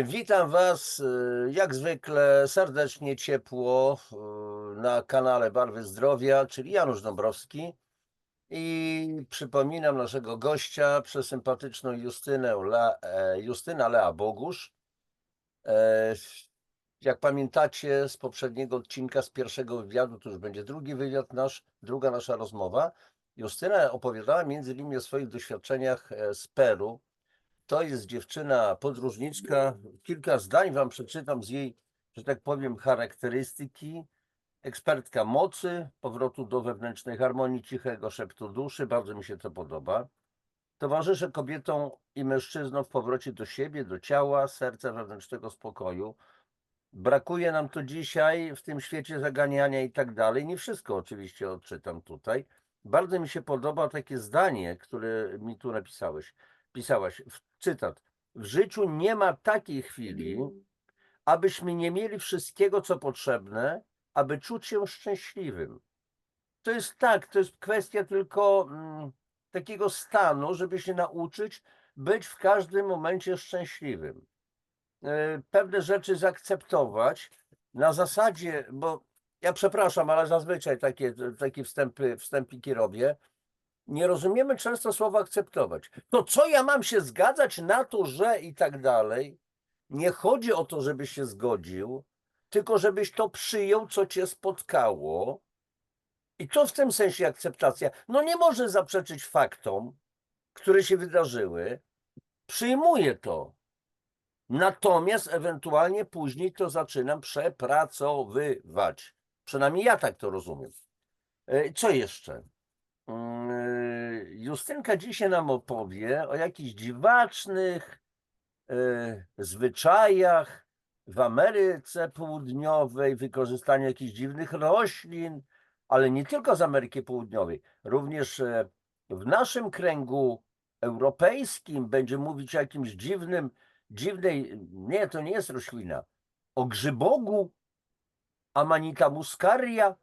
Witam Was jak zwykle serdecznie, ciepło na kanale Barwy Zdrowia, czyli Janusz Dąbrowski. I przypominam naszego gościa, przesympatyczną Justyna Lea Bogusz. E, Jak pamiętacie z poprzedniego odcinka, z pierwszego wywiadu, to już będzie drugi wywiad druga nasza rozmowa. Justyna opowiadała między innymi o swoich doświadczeniach z Peru. To jest dziewczyna podróżniczka. Kilka zdań wam przeczytam z jej, że tak powiem, charakterystyki. Ekspertka mocy, powrotu do wewnętrznej harmonii, cichego szeptu duszy. Bardzo mi się to podoba. Towarzyszę kobietom i mężczyznom w powrocie do siebie, do ciała, serca, wewnętrznego spokoju. Brakuje nam to dzisiaj w tym świecie zaganiania i tak dalej. Nie wszystko oczywiście odczytam tutaj. Bardzo mi się podoba takie zdanie, które mi tu pisałaś, cytat. W życiu nie ma takiej chwili, abyśmy nie mieli wszystkiego, co potrzebne, aby czuć się szczęśliwym. To jest tak, to jest kwestia tylko takiego stanu, żeby się nauczyć być w każdym momencie szczęśliwym. Pewne rzeczy zaakceptować na zasadzie, bo ja przepraszam, ale zazwyczaj takie wstępiki robię. Nie rozumiemy często słowa akceptować. To co ja mam się zgadzać na to, że i tak dalej? Nie chodzi o to, żebyś się zgodził, tylko żebyś to przyjął, co cię spotkało. I co w tym sensie akceptacja? No nie może zaprzeczyć faktom, które się wydarzyły. Przyjmuję to. Natomiast ewentualnie później to zaczynam przepracowywać. Przynajmniej ja tak to rozumiem. Co jeszcze? Justynka dzisiaj nam opowie o jakichś dziwacznych zwyczajach w Ameryce Południowej, wykorzystaniu jakichś dziwnych roślin, ale nie tylko z Ameryki Południowej, również w naszym kręgu europejskim będzie mówić o jakimś nie, to nie jest roślina, o grzybogu, Amanita muscaria,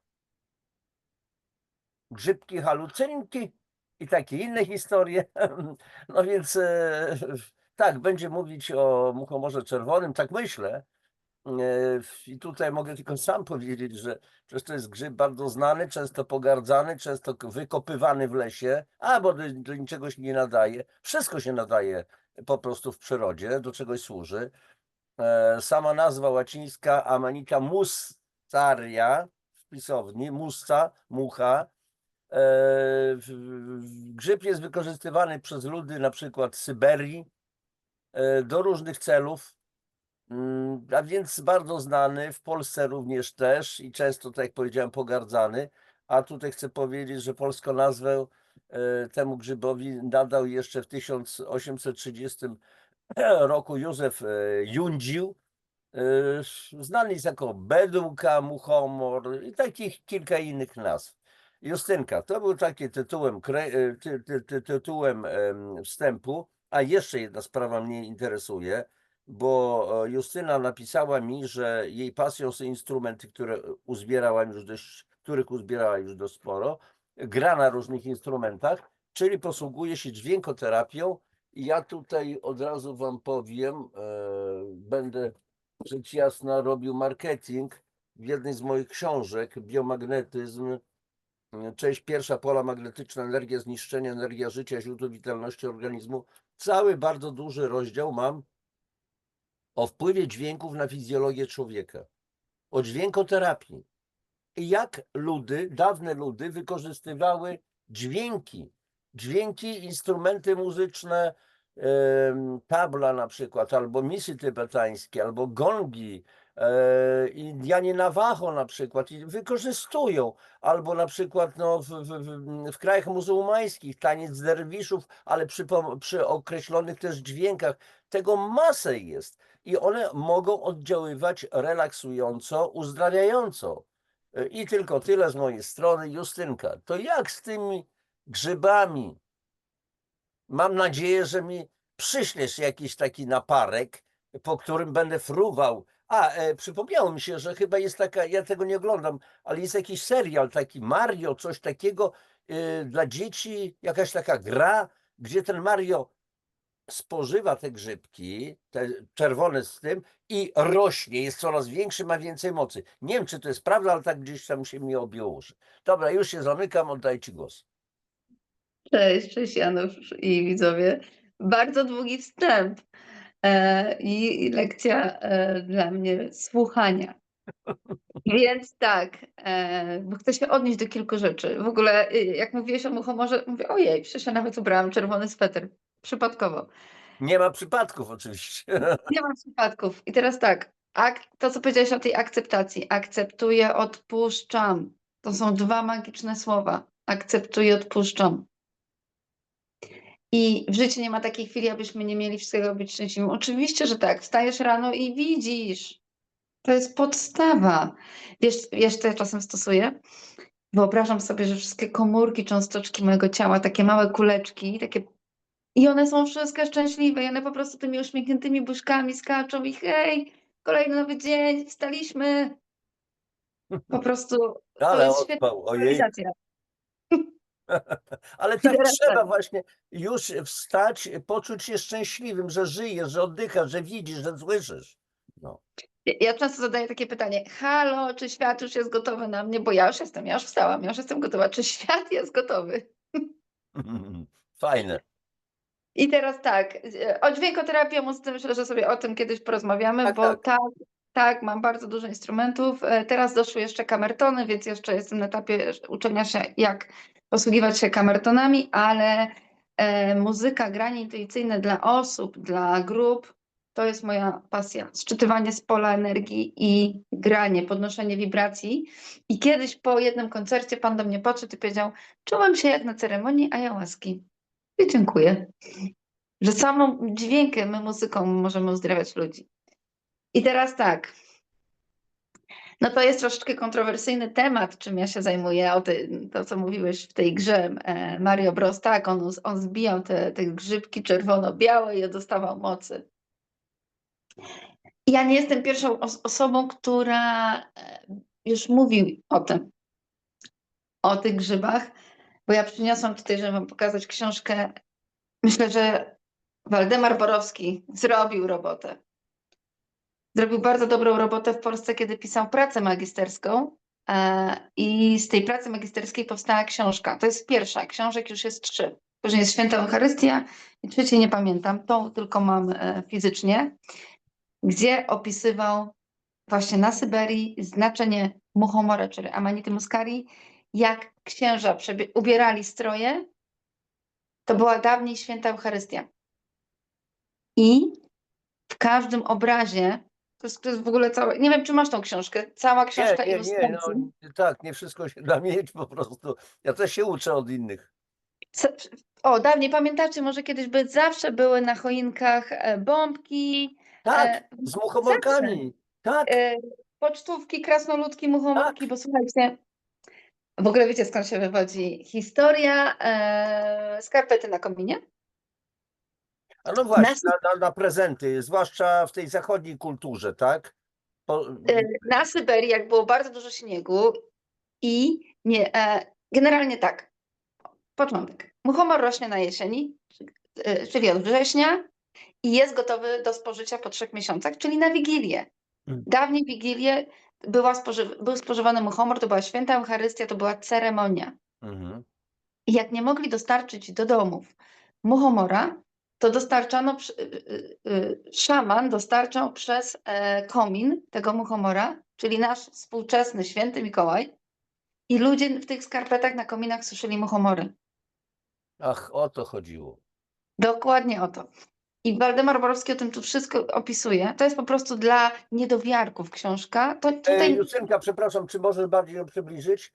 grzybki halucynki i takie inne historie. No więc tak, będzie mówić o muchomorze czerwonym, tak myślę. I tutaj mogę tylko sam powiedzieć, że przecież to jest grzyb bardzo znany, często pogardzany, często wykopywany w lesie, bo do niczego się nie nadaje. Wszystko się nadaje po prostu w przyrodzie, do czegoś służy. Sama nazwa łacińska Amanita muscaria w pisowni, musca, mucha. Grzyb jest wykorzystywany przez ludy na przykład Syberii do różnych celów, a więc bardzo znany, w Polsce również też i często, tak jak powiedziałem, pogardzany. A tutaj chcę powiedzieć, że polską nazwę temu grzybowi nadał jeszcze w 1830 roku Józef Jundził. Znany jest jako Bedułka, Muchomor i takich kilka innych nazw. Justynka, to był taki tytułem wstępu, a jeszcze jedna sprawa mnie interesuje, bo Justyna napisała mi, że jej pasją są instrumenty, których uzbierała już dość sporo, gra na różnych instrumentach, czyli posługuje się dźwiękoterapią. I ja tutaj od razu wam powiem, będę rzecz jasna robił marketing w jednej z moich książek, Biomagnetyzm, część pierwsza, pola magnetyczne, energia zniszczenia, energia życia, źródło witalności organizmu. Cały bardzo duży rozdział mam o wpływie dźwięków na fizjologię człowieka, o dźwiękoterapii i jak dawne ludy wykorzystywały dźwięki, instrumenty muzyczne, tabla na przykład, albo misy tybetańskie, albo gongi, Indianie Navajo na przykład i wykorzystują, albo na przykład no, w krajach muzułmańskich taniec derwiszów, ale przy określonych też dźwiękach. Tego masę jest i one mogą oddziaływać relaksująco, uzdrawiająco. I tylko tyle z mojej strony. Justynka, to jak z tymi grzybami? Mam nadzieję, że mi przyślesz jakiś taki naparek, po którym będę fruwał. Przypomniało mi się, że chyba jest taka, ja tego nie oglądam, ale jest jakiś serial taki Mario, coś takiego dla dzieci, jakaś taka gra, gdzie ten Mario spożywa te grzybki, te czerwone z tym i rośnie, jest coraz większy, ma więcej mocy. Nie wiem, czy to jest prawda, ale tak gdzieś tam się mi objęło uszy. Dobra, już się zamykam, oddaję ci głos. Cześć Janusz i widzowie. Bardzo długi wstęp i lekcja dla mnie słuchania. Więc tak, bo chcę się odnieść do kilku rzeczy. W ogóle jak mówiłeś o muchomorze, mówię, ojej, przecież ja nawet ubrałam czerwony sweter. Przypadkowo. Nie ma przypadków oczywiście. Nie ma przypadków. I teraz tak, to co powiedziałeś o tej akceptacji. Akceptuję, odpuszczam. To są dwa magiczne słowa. Akceptuję, odpuszczam. I w życiu nie ma takiej chwili, abyśmy nie mieli wszystkiego być szczęśliwym. Oczywiście, że tak. Wstajesz rano i widzisz. To jest podstawa. Wiesz, co ja czasem stosuję? Wyobrażam sobie, że wszystkie komórki, cząsteczki mojego ciała, takie małe kuleczki, i one są wszystkie szczęśliwe. I one po prostu tymi uśmiechniętymi buźkami skaczą i hej, kolejny nowy dzień, wstaliśmy. Po prostu to Ale jest świetna odpał, ojej. realizacja. Ale I tak teraz tak. trzeba właśnie już wstać, poczuć się szczęśliwym, że żyjesz, że oddychasz, że widzisz, że słyszysz. No. Ja często zadaję takie pytanie: halo, czy świat już jest gotowy na mnie? Bo ja już wstałam, ja już jestem gotowa. Czy świat jest gotowy? Fajne. I teraz tak, o dźwiękoterapii, o muzyce myślę, że sobie o tym kiedyś porozmawiamy, Tak, bo tak. tak, mam bardzo dużo instrumentów. Teraz doszły jeszcze kamertony, więc jeszcze jestem na etapie uczenia się, jak posługiwać się kamertonami, ale muzyka, granie intuicyjne dla osób, dla grup, to jest moja pasja. Szczytywanie z pola energii i granie, podnoszenie wibracji. I kiedyś po jednym koncercie pan do mnie podszedł i powiedział: czułem się jak na ceremonii ayahuaski. I dziękuję. Że samą dźwiękiem, my muzyką możemy uzdrawiać ludzi. I teraz tak, no to jest troszeczkę kontrowersyjny temat, czym ja się zajmuję, to co mówiłeś w tej grze Mario Bros. Tak, on zbijał te grzybki czerwono-białe i dostawał mocy. I ja nie jestem pierwszą osobą, która już mówi o tym, o tych grzybach, bo ja przyniosłam tutaj, żeby wam pokazać książkę. Myślę, że Waldemar Borowski zrobił robotę. Zrobił bardzo dobrą robotę w Polsce, kiedy pisał pracę magisterską i z tej pracy magisterskiej powstała książka. To jest pierwsza, książek już jest 3. Później jest Święta Eucharystia i trzeciej nie pamiętam, tą tylko mam fizycznie, gdzie opisywał właśnie na Syberii znaczenie muchomora, czyli Amanity muscarii, jak księża ubierali stroje, to była dawniej Święta Eucharystia. I w każdym obrazie, to jest w ogóle całe, nie wiem, czy masz tą książkę, cała książka Nie, ilustracji. no tak, nie wszystko się da mieć po prostu. Ja też się uczę od innych. O, dawniej pamiętacie, może kiedyś zawsze były na choinkach bombki, Tak, z zawsze. muchomorkami. Tak, Pocztówki, krasnoludki, muchomorki, tak. bo słuchajcie, w ogóle wiecie, skąd się wywodzi historia skarpety na kominie? A no właśnie, na prezenty, zwłaszcza w tej zachodniej kulturze, tak? Na Syberii, jak było bardzo dużo śniegu i nie, generalnie tak, początek. Muchomor rośnie na jesieni, czyli od września i jest gotowy do spożycia po 3 miesiącach, czyli na Wigilię. Dawniej Wigilię był spożywany muchomor, to była święta Eucharystia, to była ceremonia. Mhm. I jak nie mogli dostarczyć do domów muchomora, to szaman dostarczał przez komin tego muchomora, czyli nasz współczesny święty Mikołaj, i ludzie w tych skarpetach na kominach suszyli muchomory. Ach, o to chodziło. Dokładnie o to. I Waldemar Borowski o tym tu wszystko opisuje. To jest po prostu dla niedowiarków książka. To tutaj Justynka, przepraszam, czy możesz bardziej ją przybliżyć?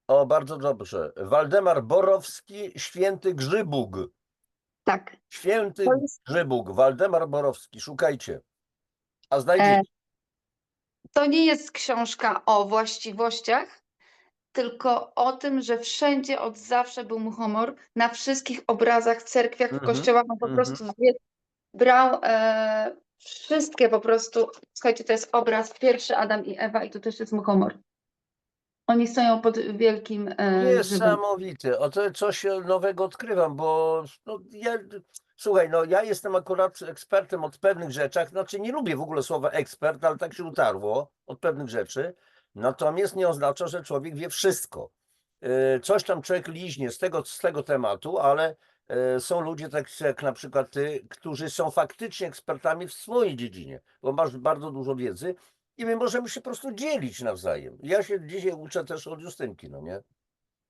O, bardzo dobrze. Waldemar Borowski, Święty Grzybóg. tak. Święty To jest, Grzybóg, Waldemar Borowski, szukajcie. A e, znajdziecie. to nie jest książka o właściwościach, tylko o tym, że wszędzie od zawsze był muchomor. Na wszystkich obrazach w cerkwiach, w kościołach on po prostu brał wszystkie po prostu. Słuchajcie, to jest obraz pierwszy Adam i Ewa i tu też jest muchomor. Oni stoją pod wielkim grzybem. Niesamowite. O to coś nowego odkrywam, bo no, ja Słuchaj, no ja jestem akurat ekspertem od pewnych rzeczach, znaczy nie lubię w ogóle słowa ekspert, ale tak się utarło od pewnych rzeczy, natomiast nie oznacza, że człowiek wie wszystko. Coś tam człowiek liźnie z tego tematu, ale są ludzie tacy jak na przykład ty, którzy są faktycznie ekspertami w swojej dziedzinie, bo masz bardzo dużo wiedzy i my możemy się po prostu dzielić nawzajem. Ja się dzisiaj uczę też od Justynki, no nie?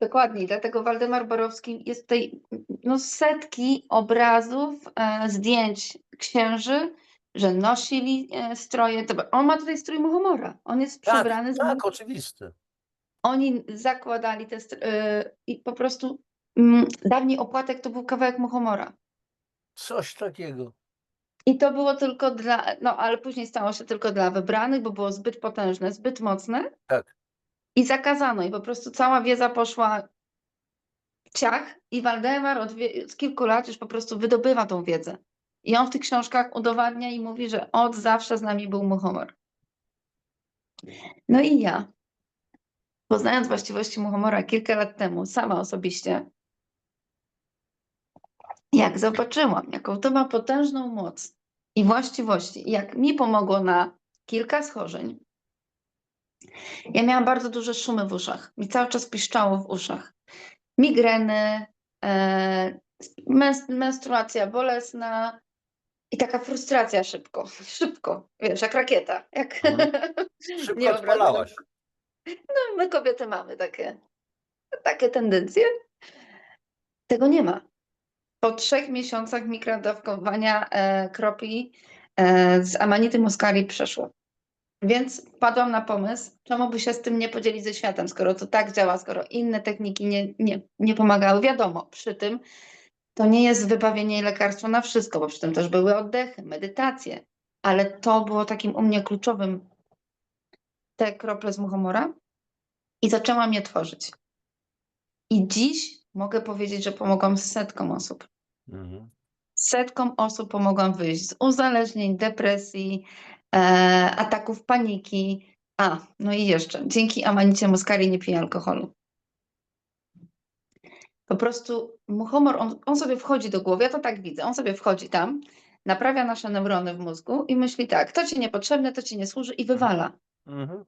Dokładnie, dlatego Waldemar Borowski jest tutaj no, setki obrazów, zdjęć księży, że nosili stroje. On ma tutaj strój Muchomora. On jest Tak, przebrany z nim. tak, oczywiste. Oni zakładali te i po prostu dawniej opłatek to był kawałek Muchomora. Coś takiego. I to było tylko no ale później stało się tylko dla wybranych, bo było zbyt potężne, zbyt mocne Tak. i zakazano. I po prostu cała wiedza poszła w ciach i Waldemar od kilku lat już po prostu wydobywa tą wiedzę. I on w tych książkach udowadnia i mówi, że od zawsze z nami był Muchomor. No i ja, poznając właściwości Muchomora kilka lat temu, sama osobiście, jak zobaczyłam, jaką to ma potężną moc i właściwości, jak mi pomogło na kilka schorzeń. Ja miałam bardzo duże szumy w uszach. Mi cały czas piszczało w uszach. Migreny, menstruacja bolesna i taka frustracja szybko, szybko, wiesz, jak rakieta. Jak Szybko nie obrażam. odpalałaś. No, my kobiety mamy takie tendencje. Tego nie ma. Po 3 miesiącach mikrodawkowania kropli z amanity muscarii przeszło. Więc wpadłam na pomysł, czemu by się z tym nie podzielić ze światem, skoro to tak działa, skoro inne techniki nie pomagały. Wiadomo, przy tym to nie jest wybawienie i lekarstwo na wszystko, bo przy tym też były oddechy, medytacje, ale to było takim u mnie kluczowym, te krople z Muchomora i zaczęłam je tworzyć. I dziś mogę powiedzieć, że pomogłam setkom osób. Mhm. Setkom osób pomogłam wyjść z uzależnień, depresji, ataków paniki. No i jeszcze, dzięki amanicie muscarii nie piję alkoholu. Po prostu Muchomor, on sobie wchodzi do głowy, ja to tak widzę, on sobie wchodzi tam, naprawia nasze neurony w mózgu i myśli tak, to ci niepotrzebne, to ci nie służy i wywala. Mhm.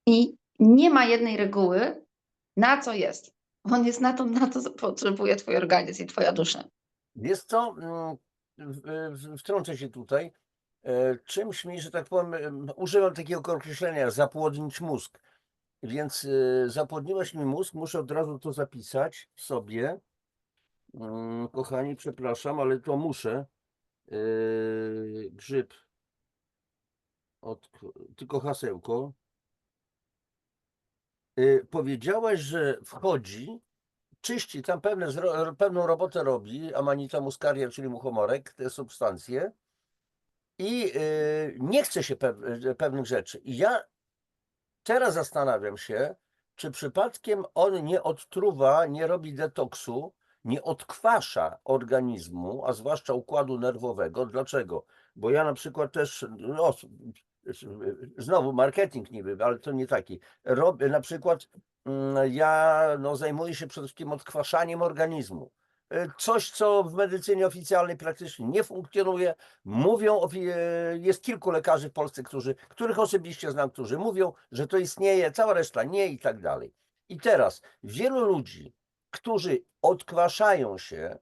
I nie ma jednej reguły, na co jest. On jest na to potrzebuje twój organizm i twoja dusza. Wiesz co, wtrącę się tutaj. Czymś mi, że tak powiem, używam takiego określenia, zapłodnić mózg. Więc zapłodniłaś mi mózg, muszę od razu to zapisać sobie. Kochani, przepraszam, ale to muszę. Grzyb, tylko hasełko. Powiedziałaś, że wchodzi, czyści, tam pewną robotę robi amanita muscaria, czyli muchomorek, te substancje i nie chce się pewnych rzeczy. I ja teraz zastanawiam się, czy przypadkiem on nie odtruwa, nie robi detoksu, nie odkwasza organizmu, a zwłaszcza układu nerwowego. Dlaczego? Bo ja na przykład też, no, znowu marketing niby, ale to nie taki. Robię na przykład, ja zajmuję się przede wszystkim odkwaszaniem organizmu. Coś, co w medycynie oficjalnej praktycznie nie funkcjonuje. Mówią, jest kilku lekarzy w Polsce, których osobiście znam, którzy mówią, że to istnieje, cała reszta nie i tak dalej. I teraz wielu ludzi, którzy odkwaszają się,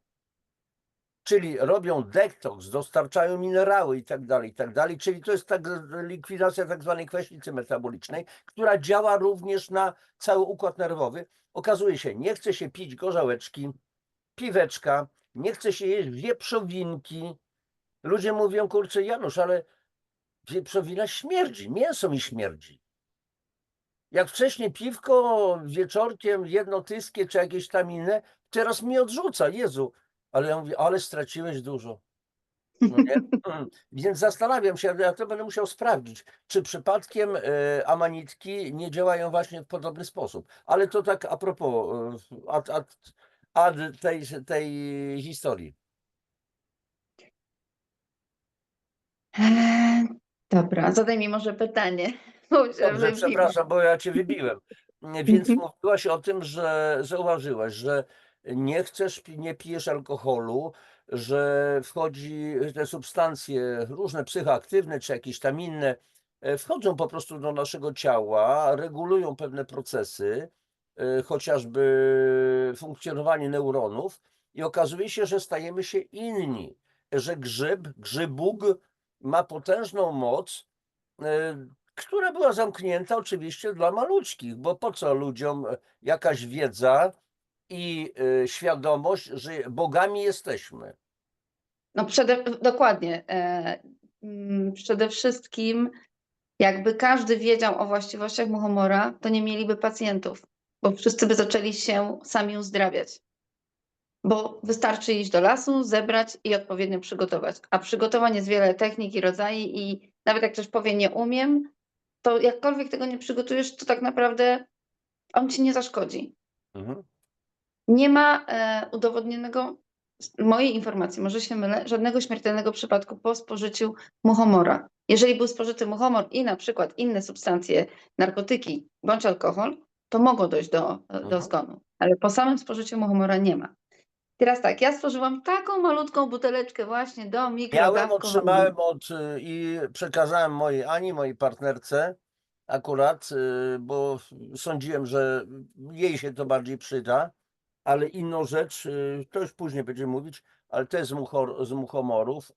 czyli robią detoks, dostarczają minerały i tak dalej, czyli to jest likwidacja tak zwanej kwaśnicy metabolicznej, która działa również na cały układ nerwowy. Okazuje się, nie chce się pić gorzałeczki, piweczka, nie chce się jeść wieprzowinki. Ludzie mówią, kurczę, Janusz, ale wieprzowina śmierdzi, mięso mi śmierdzi. Jak wcześniej piwko wieczorkiem, jedno tyskie czy jakieś tam inne, teraz mi odrzuca, Jezu. Ale ja mówię, ale straciłeś dużo. No nie? Więc zastanawiam się, ja to będę musiał sprawdzić, czy przypadkiem amanitki nie działają właśnie w podobny sposób. Ale to tak a propos ad tej historii. Dobra, zadaj mi może pytanie. Bo się Dobrze, wybiłam. przepraszam, bo ja cię wybiłem. Więc mówiłaś o tym, że zauważyłaś, że nie chcesz, nie pijesz alkoholu, że wchodzi te substancje różne psychoaktywne czy jakieś tam inne, wchodzą po prostu do naszego ciała, regulują pewne procesy, chociażby funkcjonowanie neuronów i okazuje się, że stajemy się inni, że grzybóg ma potężną moc, która była zamknięta oczywiście dla maluczkich, bo po co ludziom jakaś wiedza i świadomość, że bogami jesteśmy. No dokładnie. Przede wszystkim, jakby każdy wiedział o właściwościach muchomora, to nie mieliby pacjentów, bo wszyscy by zaczęli się sami uzdrawiać. Bo wystarczy iść do lasu, zebrać i odpowiednio przygotować. A przygotowań jest wiele technik i rodzajów i nawet jak ktoś powie nie umiem, to jakkolwiek tego nie przygotujesz, to tak naprawdę on ci nie zaszkodzi. Mhm. Nie ma udowodnionego, z mojej informacji, może się mylę, żadnego śmiertelnego przypadku po spożyciu muchomora. Jeżeli był spożyty muchomor i na przykład inne substancje, narkotyki bądź alkohol, to mogło dojść do Mhm. zgonu. Ale po samym spożyciu muchomora nie ma. Teraz tak, ja stworzyłam taką malutką buteleczkę właśnie do mikrodawkowania. Otrzymałem i przekazałem mojej Ani, mojej partnerce akurat, bo sądziłem, że jej się to bardziej przyda, ale inną rzecz, to już później będziemy mówić, ale to jest z muchomorów.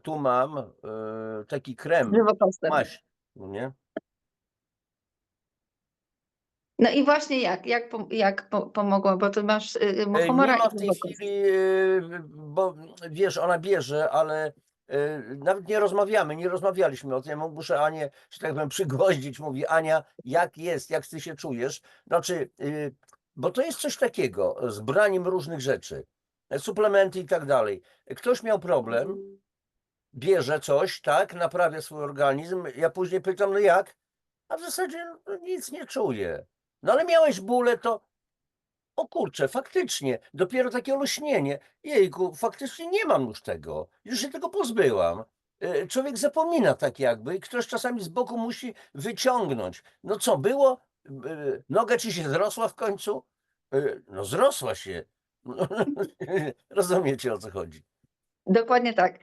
Tu mam taki krem, Żywopłostem. maść, no nie? No i właśnie jak pomogła, bo ty masz muchomora Nie ma i w tej żywopłot. chwili, bo wiesz, ona bierze, ale nawet nie rozmawialiśmy o tym. Ja muszę Anię, że tak powiem, przygwoździć. Mówi: Ania, jak jest, jak ty się czujesz? Znaczy, bo to jest coś takiego z braniem różnych rzeczy, suplementy i tak dalej. Ktoś miał problem, bierze coś, tak, naprawia swój organizm. Ja później pytam: no jak? A w zasadzie no, nic nie czuję. No ale miałeś bóle, to o kurczę, faktycznie, dopiero takie olśnienie. Jejku, faktycznie nie mam już tego. Już się tego pozbyłam. Człowiek zapomina tak jakby i ktoś czasami z boku musi wyciągnąć. No co było? Noga ci się zrosła w końcu? No zrosła się. No, rozumiecie, o co chodzi. Dokładnie tak.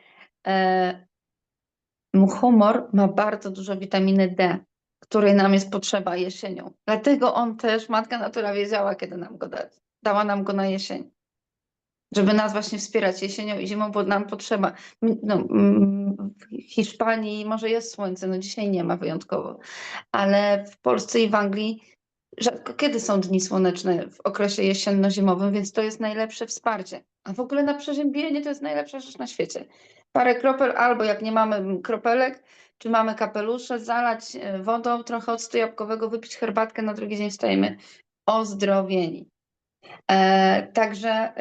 Muchomor ma bardzo dużo witaminy D, której nam jest potrzeba jesienią. Dlatego on też, matka natura wiedziała, kiedy nam go dać. Dała nam go na jesień. Żeby nas właśnie wspierać jesienią i zimą, bo nam potrzeba. No, w Hiszpanii może jest słońce, no dzisiaj nie ma wyjątkowo, ale w Polsce i w Anglii rzadko kiedy są dni słoneczne w okresie jesienno-zimowym, więc to jest najlepsze wsparcie. A w ogóle na przeziębienie to jest najlepsza rzecz na świecie. Parę kropel, albo jak nie mamy kropelek, czy mamy kapelusze, zalać wodą, trochę octu jabłkowego, wypić herbatkę, na drugi dzień stajemy ozdrowieni. Także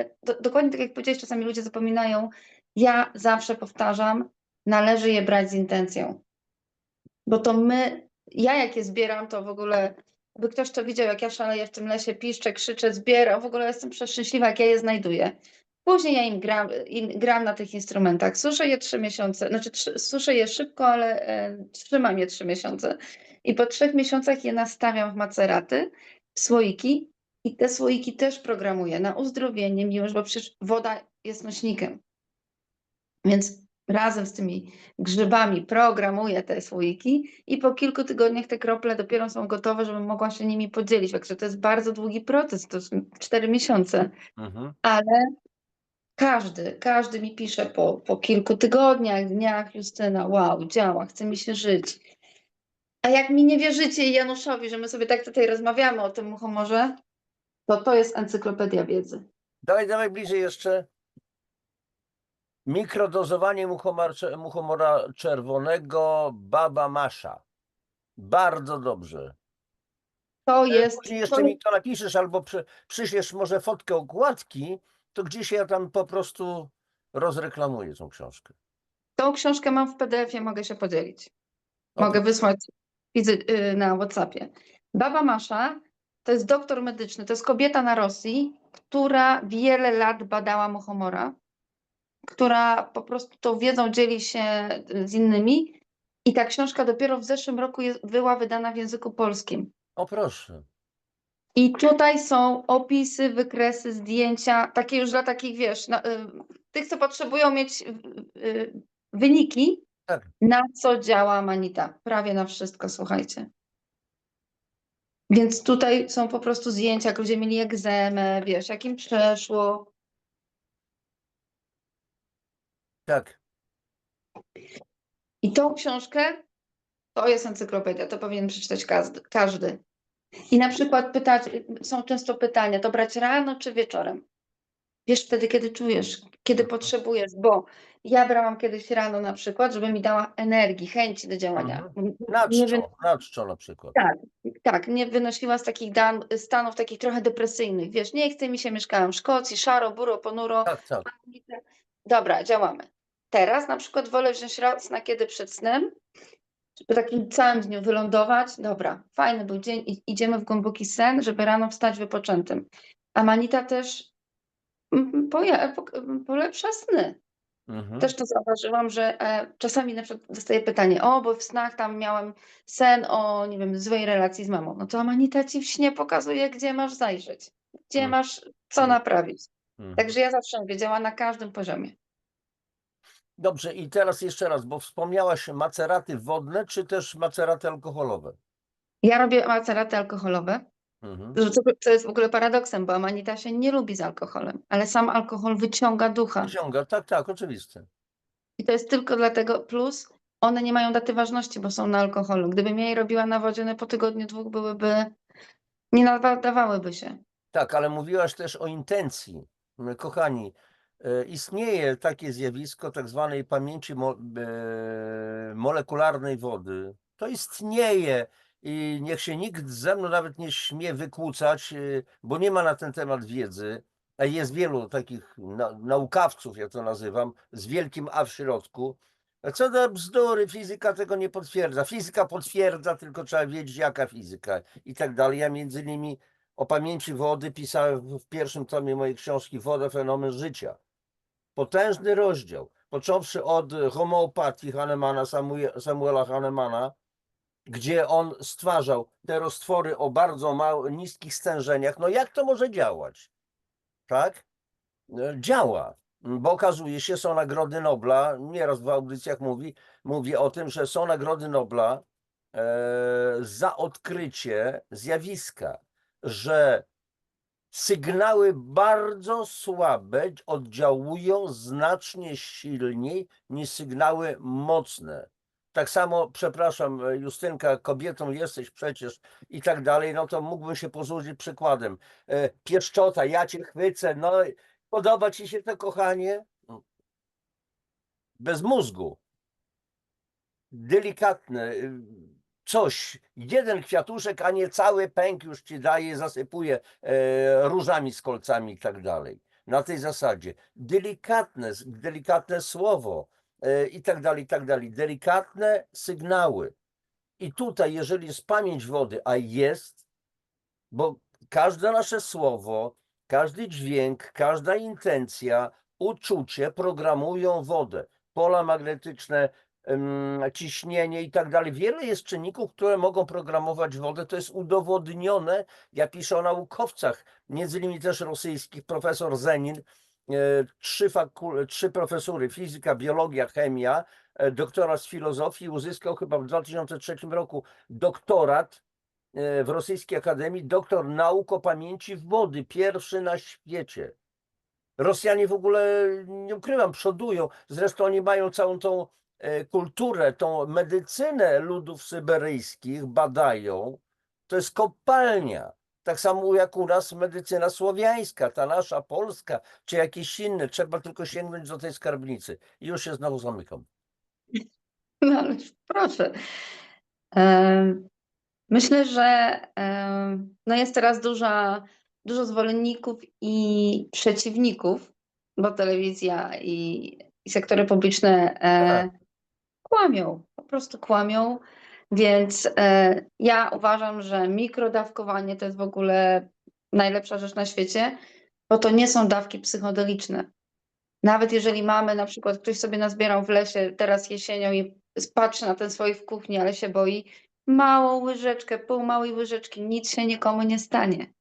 dokładnie tak jak powiedziałeś, czasami ludzie zapominają. Ja zawsze powtarzam, należy je brać z intencją. Bo to ja jak je zbieram, to w ogóle, by ktoś to widział, jak ja szaleję w tym lesie, piszczę, krzyczę, zbieram, w ogóle jestem przeszczęśliwa, jak ja je znajduję. Później ja gram na tych instrumentach. Suszę je 3 miesiące, znaczy suszę je szybko, ale trzymam je 3 miesiące. I po 3 miesiącach je nastawiam w maceraty, w słoiki i te słoiki też programuję na uzdrowienie, miłość, bo przecież woda jest nośnikiem. Więc razem z tymi grzybami programuję te słoiki i po kilku tygodniach te krople dopiero są gotowe, żebym mogła się nimi podzielić. Także to jest bardzo długi proces, to są 4 miesiące, Mhm. ale każdy mi pisze po kilku tygodniach, dniach: Justyna, wow, działa, chce mi się żyć. A jak mi nie wierzycie i Januszowi, że my sobie tak tutaj rozmawiamy o tym muchomorze, to jest encyklopedia wiedzy. Dawaj bliżej jeszcze. Mikrodozowanie muchomora czerwonego Baba Masza. Bardzo dobrze. To jest, Później jeszcze mi to napiszesz albo przyślesz może fotkę okładki, to gdzieś ja tam po prostu rozreklamuję tą książkę. tą książkę mam w PDF-ie, mogę się podzielić. O, Mogę wysłać na WhatsAppie. Baba Masza to jest doktor medyczny, to jest kobieta na Rosji, która wiele lat badała muchomora, która po prostu tą wiedzą dzieli się z innymi i ta książka dopiero w zeszłym roku była wydana w języku polskim. o proszę. I tutaj są opisy, wykresy, zdjęcia, takie już dla takich, wiesz, tych, co potrzebują mieć wyniki, Tak, na co działa Amanita. Prawie na wszystko, słuchajcie. Więc tutaj są po prostu zdjęcia, jak ludzie mieli egzemę, wiesz, jak im przeszło. tak. I tą książkę to jest encyklopedia, to powinien przeczytać każdy. I na przykład są często pytania, to brać rano czy wieczorem? Wiesz wtedy, kiedy czujesz, kiedy Mhm. potrzebujesz, bo ja brałam kiedyś rano na przykład, żeby mi dała energii, chęci do działania. Mhm. Nie Na czczo na przykład. Tak, tak, nie wynosiła z takich stanów takich trochę depresyjnych. Wiesz, nie chce mi się, mieszkałam w Szkocji, szaro, buro, ponuro. Tak, tak. Dobra, działamy. Teraz na przykład wolę wziąć raz na kiedy przed snem, żeby takim całym dniu wylądować. Dobra, fajny był dzień, idziemy w głęboki sen, żeby rano wstać wypoczętym. A Manita też polepsza sny. Mhm. Też to zauważyłam, że czasami na przykład dostaję pytanie, bo w snach tam miałem sen o, nie wiem, złej relacji z mamą. No to Amanita ci w śnie pokazuje, gdzie masz zajrzeć, gdzie Mhm. masz co naprawić. Mhm. Także ja zawsze mówię, działa na każdym poziomie. Dobrze, i teraz jeszcze raz, bo wspomniałaś maceraty wodne, czy też maceraty alkoholowe? Ja robię maceraty alkoholowe, Mhm. co jest w ogóle paradoksem, bo Amanita się nie lubi z alkoholem, ale sam alkohol wyciąga ducha. Wyciąga, tak, tak, oczywiste. I to jest tylko dlatego, plus one nie mają daty ważności, bo są na alkoholu. Gdybym ja je robiła na wodzie, one po tygodniu, dwóch nie nadawałyby się. Tak, ale mówiłaś też o intencji. Kochani, istnieje takie zjawisko tak zwanej pamięci molekularnej wody. To istnieje i niech się nikt ze mną nawet nie śmie wykłócać, bo nie ma na ten temat wiedzy. A jest wielu takich naukowców, ja to nazywam, z wielkim A w środku. Co do bzdury, fizyka tego nie potwierdza. Fizyka potwierdza, tylko trzeba wiedzieć, jaka fizyka i tak dalej. Ja między innymi o pamięci wody pisałem w pierwszym tomie mojej książki Woda, fenomen życia. Potężny rozdział, począwszy od homeopatii Samuela Hahnemana, gdzie on stwarzał te roztwory o bardzo niskich stężeniach. No jak to może działać? Tak? Działa, bo okazuje się, są nagrody Nobla, nieraz w audycjach mówi o tym, że są nagrody Nobla za odkrycie zjawiska, że sygnały bardzo słabe oddziałują znacznie silniej niż sygnały mocne. Tak samo, przepraszam, Justynka, kobietą jesteś przecież i tak dalej, no to mógłbym się posłużyć przykładem. Pieszczota, ja cię chwycę, no podoba ci się to, kochanie? Bez mózgu. Delikatne coś, jeden kwiatuszek, a nie cały pęk już ci daje, zasypuje różami z kolcami i tak dalej. Na tej zasadzie. Delikatne słowo i tak dalej, i tak dalej. Delikatne sygnały. I tutaj, jeżeli jest pamięć wody, a jest, bo każde nasze słowo, każdy dźwięk, każda intencja, uczucie programują wodę. Pola magnetyczne, ciśnienie i tak dalej. Wiele jest czynników, które mogą programować wodę. To jest udowodnione. Ja piszę o naukowcach, między innymi też rosyjskich, profesor Zenin, trzy profesury, fizyka, biologia, chemia, doktorat z filozofii, uzyskał chyba w 2003 roku doktorat w Rosyjskiej Akademii, doktor nauk o pamięci wody, pierwszy na świecie. Rosjanie w ogóle, nie ukrywam, przodują. Zresztą oni mają całą tą kulturę, tą medycynę ludów syberyjskich, badają. To jest kopalnia. Tak samo jak u nas medycyna słowiańska, ta nasza polska, czy jakieś inne. Trzeba tylko sięgnąć do tej skarbnicy. I już się znowu zamykam. No ale proszę. Em, Myślę, że no jest teraz dużo zwolenników i przeciwników, bo telewizja i sektory publiczne Tak. kłamią, po prostu kłamią. Więc ja uważam, że mikrodawkowanie to jest w ogóle najlepsza rzecz na świecie, bo to nie są dawki psychodeliczne. Nawet jeżeli mamy, na przykład ktoś sobie nazbierał w lesie teraz jesienią i patrzy na ten słoik w kuchni, ale się boi, małą łyżeczkę, pół małej łyżeczki, nic się nikomu nie stanie.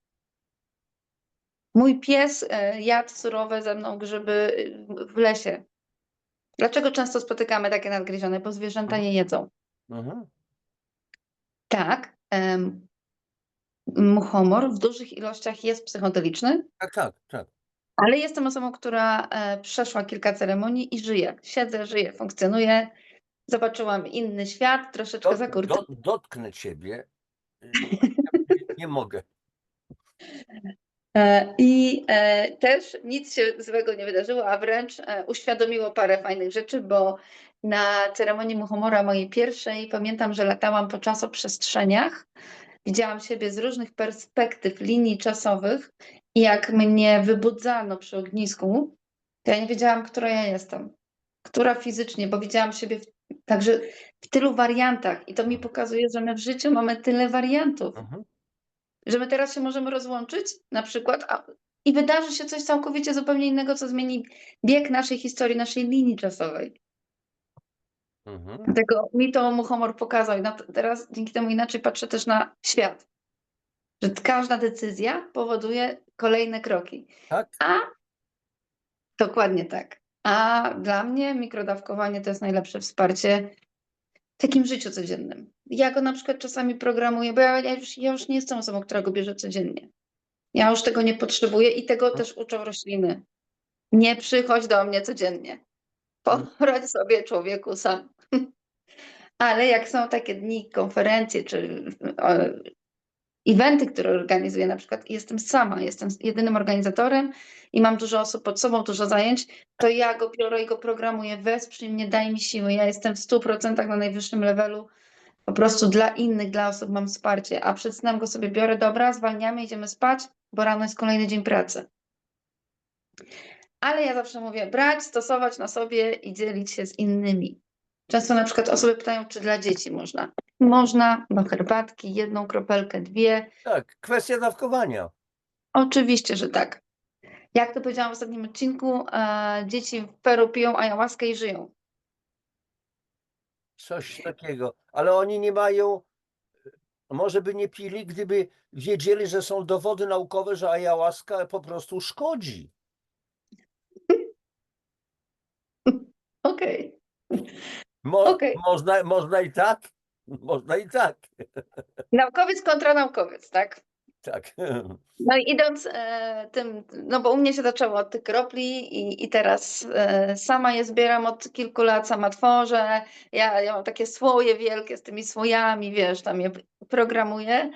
Mój pies jadł surowe ze mną grzyby w lesie. Dlaczego często spotykamy takie nadgryzione? Bo zwierzęta je jedzą. Mhm. Tak, muchomor w dużych ilościach jest psychodeliczny, Tak, tak, tak. ale jestem osobą, która przeszła kilka ceremonii i żyje. Siedzę, żyję, funkcjonuję. Zobaczyłam inny świat, troszeczkę za kurtyną. Dotknę ciebie. Nie mogę. I też nic się złego nie wydarzyło, a wręcz uświadomiło parę fajnych rzeczy, bo na ceremonii Muchomora mojej pierwszej pamiętam, że latałam po czasoprzestrzeniach. Widziałam siebie z różnych perspektyw, linii czasowych i jak mnie wybudzano przy ognisku, to ja nie wiedziałam, która ja jestem, która fizycznie, bo widziałam siebie także w tylu wariantach i to mi pokazuje, że my w życiu mamy tyle wariantów. Mhm. Że my teraz się możemy rozłączyć na przykład i wydarzy się coś całkowicie zupełnie innego, co zmieni bieg naszej historii, naszej linii czasowej. Mhm. Dlatego mi to Muchomor pokazał i teraz dzięki temu inaczej patrzę też na świat. Że każda decyzja powoduje kolejne kroki. Tak? A dokładnie tak. A dla mnie mikrodawkowanie to jest najlepsze wsparcie w takim życiu codziennym. Ja go na przykład czasami programuję, bo ja już nie jestem osobą, która go bierze codziennie. Ja już tego nie potrzebuję i tego też uczą rośliny. Nie przychodź do mnie codziennie. Poradź sobie człowieku sam. Ale jak są takie dni, konferencje czy eventy, które organizuję, na przykład jestem sama, jestem jedynym organizatorem i mam dużo osób pod sobą, dużo zajęć, to ja go biorę i go programuję, wesprzyj mnie, daj mi siły. Ja jestem w 100% na najwyższym levelu. Po prostu dla innych, dla osób mam wsparcie, a przed snem go sobie biorę, dobra, zwalniamy, idziemy spać, bo rano jest kolejny dzień pracy. Ale ja zawsze mówię, brać, stosować na sobie i dzielić się z innymi. Często na przykład osoby pytają, czy dla dzieci można. Można, do herbatki, 1 kropelkę, 2. Tak, kwestia dawkowania. Oczywiście, że tak. Jak to powiedziałam w ostatnim odcinku, dzieci w Peru piją ayahuaskę i żyją. Coś takiego. Ale oni nie mają, może by nie pili, gdyby wiedzieli, że są dowody naukowe, że ayahuasca po prostu szkodzi. Okej. Okej. Można i tak. Można i tak. Naukowiec kontra naukowiec, tak? Tak. No i idąc tym, no bo u mnie się zaczęło od tych kropli i teraz sama je zbieram od kilku lat, sama tworzę. Ja mam takie słoje wielkie z tymi słojami, wiesz, tam je programuję.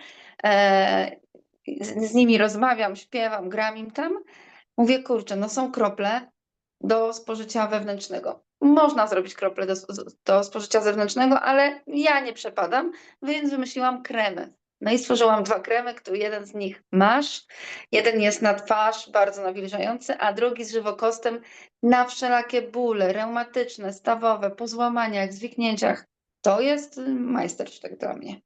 Z nimi rozmawiam, śpiewam, gram im tam. Mówię, kurczę, no są krople do spożycia wewnętrznego. Można zrobić krople do spożycia zewnętrznego, ale ja nie przepadam, więc wymyśliłam kremy. No i stworzyłam 2 kremy, który jeden z nich masz, jeden jest na twarz, bardzo nawilżający, a drugi z żywokostem na wszelakie bóle reumatyczne, stawowe, po złamaniach, zwiknięciach. To jest majstersztyk dla mnie.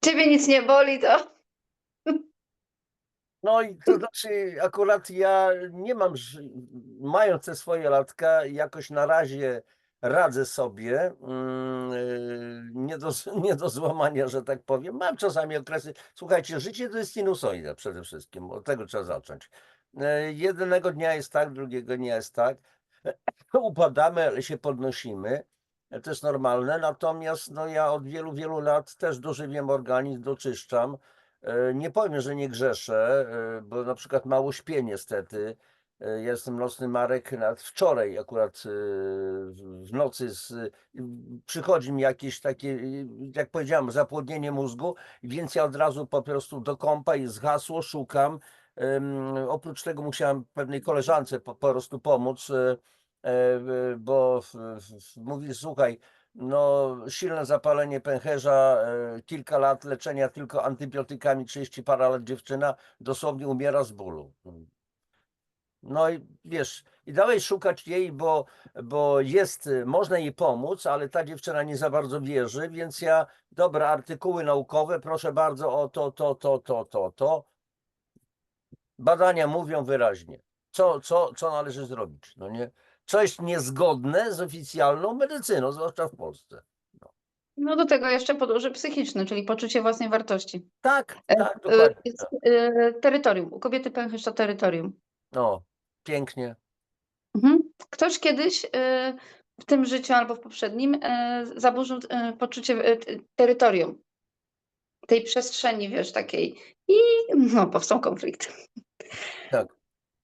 Ciebie nic nie boli, to No i to znaczy, akurat ja nie mam, mając te swoje latka, jakoś na razie radzę sobie, nie do złamania, że tak powiem. Mam czasami okresy, słuchajcie, życie to jest sinusoida przede wszystkim, od tego trzeba zacząć. Jednego dnia jest tak, drugiego dnia jest tak. Upadamy, ale się podnosimy. To jest normalne, natomiast no, ja od wielu, wielu lat też dożywiam organizm, doczyszczam. Nie powiem, że nie grzeszę, bo na przykład mało śpię niestety. Ja jestem nocny Marek, nawet wczoraj akurat w nocy przychodzi mi jakieś takie, jak powiedziałem, zapłodnienie mózgu, więc ja od razu po prostu do kąpa i zgasło, szukam. Oprócz tego musiałem pewnej koleżance po prostu pomóc, bo mówi, słuchaj, no, silne zapalenie pęcherza, kilka lat leczenia tylko antybiotykami, 30 parę lat dziewczyna dosłownie umiera z bólu. No i wiesz, i dalej szukać jej, bo jest, można jej pomóc, ale ta dziewczyna nie za bardzo wierzy, więc ja, dobra, artykuły naukowe, proszę bardzo, o to. Badania mówią wyraźnie, co należy zrobić, no nie? Co jest niezgodne z oficjalną medycyną, zwłaszcza w Polsce. No. No do tego jeszcze podłoże psychiczne, czyli poczucie własnej wartości. Tak, tak, dokładnie. Tak. Terytorium. U kobiety pęcherz to terytorium. No, pięknie. Mhm. Ktoś kiedyś w tym życiu albo w poprzednim zaburzył poczucie terytorium, tej przestrzeni, wiesz, takiej. I no, powstał konflikt. Tak.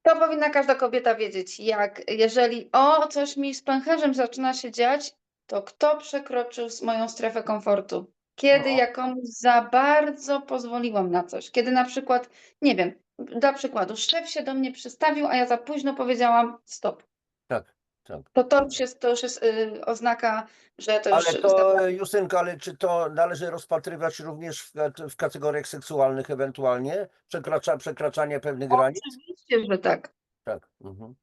To powinna każda kobieta wiedzieć, jeżeli coś mi z pęcherzem zaczyna się dziać, to kto przekroczył moją strefę komfortu? Kiedy No, ja komuś za bardzo pozwoliłam na coś? Kiedy na przykład, nie wiem, dla przykładu, szef się do mnie przystawił, a ja za późno powiedziałam stop. tak, tak. To już jest oznaka, że to już Ale to, Justynka, ale czy to należy rozpatrywać również w kategoriach seksualnych ewentualnie? Przekraczanie pewnych granic? oczywiście, że tak. Tak. Mhm.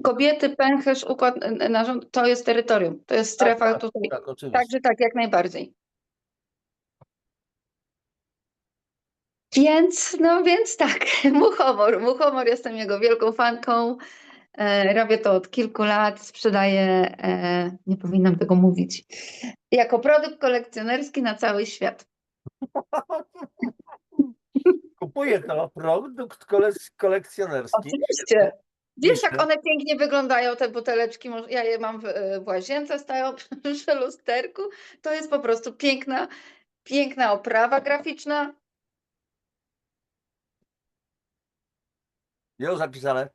Kobiety, pęcherz, układ narząd to jest terytorium, to jest Tak, strefa tak, tutaj. tak, oczywiście. Także tak, jak najbardziej. Więc tak, Muchomor. Muchomor, jestem jego wielką fanką. Robię to od kilku lat, sprzedaję, nie powinnam tego mówić, jako produkt kolekcjonerski na cały świat. Kupuję to, produkt kolekcjonerski. Oczywiście. Wiesz, jak Piszę. one pięknie wyglądają, te buteleczki, ja je mam w łazience, stają przy lusterku. To jest po prostu piękna, piękna oprawa graficzna. Już zapisane.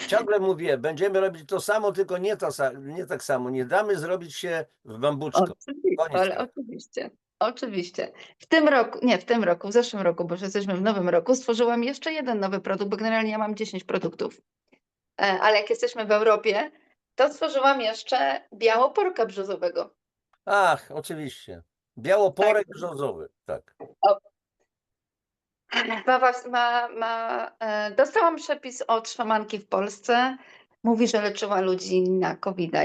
Ciągle mówię, będziemy robić to samo, tylko nie tak samo. Nie damy zrobić się w bambuczko. Koniec. Ale oczywiście, oczywiście. W zeszłym roku, bo już jesteśmy w nowym roku, stworzyłam jeszcze jeden nowy produkt, bo generalnie ja mam 10 produktów. Ale jak jesteśmy w Europie, to stworzyłam jeszcze białoporka brzozowego. Ach, oczywiście. Tak. Białoporek brzozowy. Tak. Dostałam przepis od szamanki w Polsce. Mówi, że leczyła ludzi na COVID-a.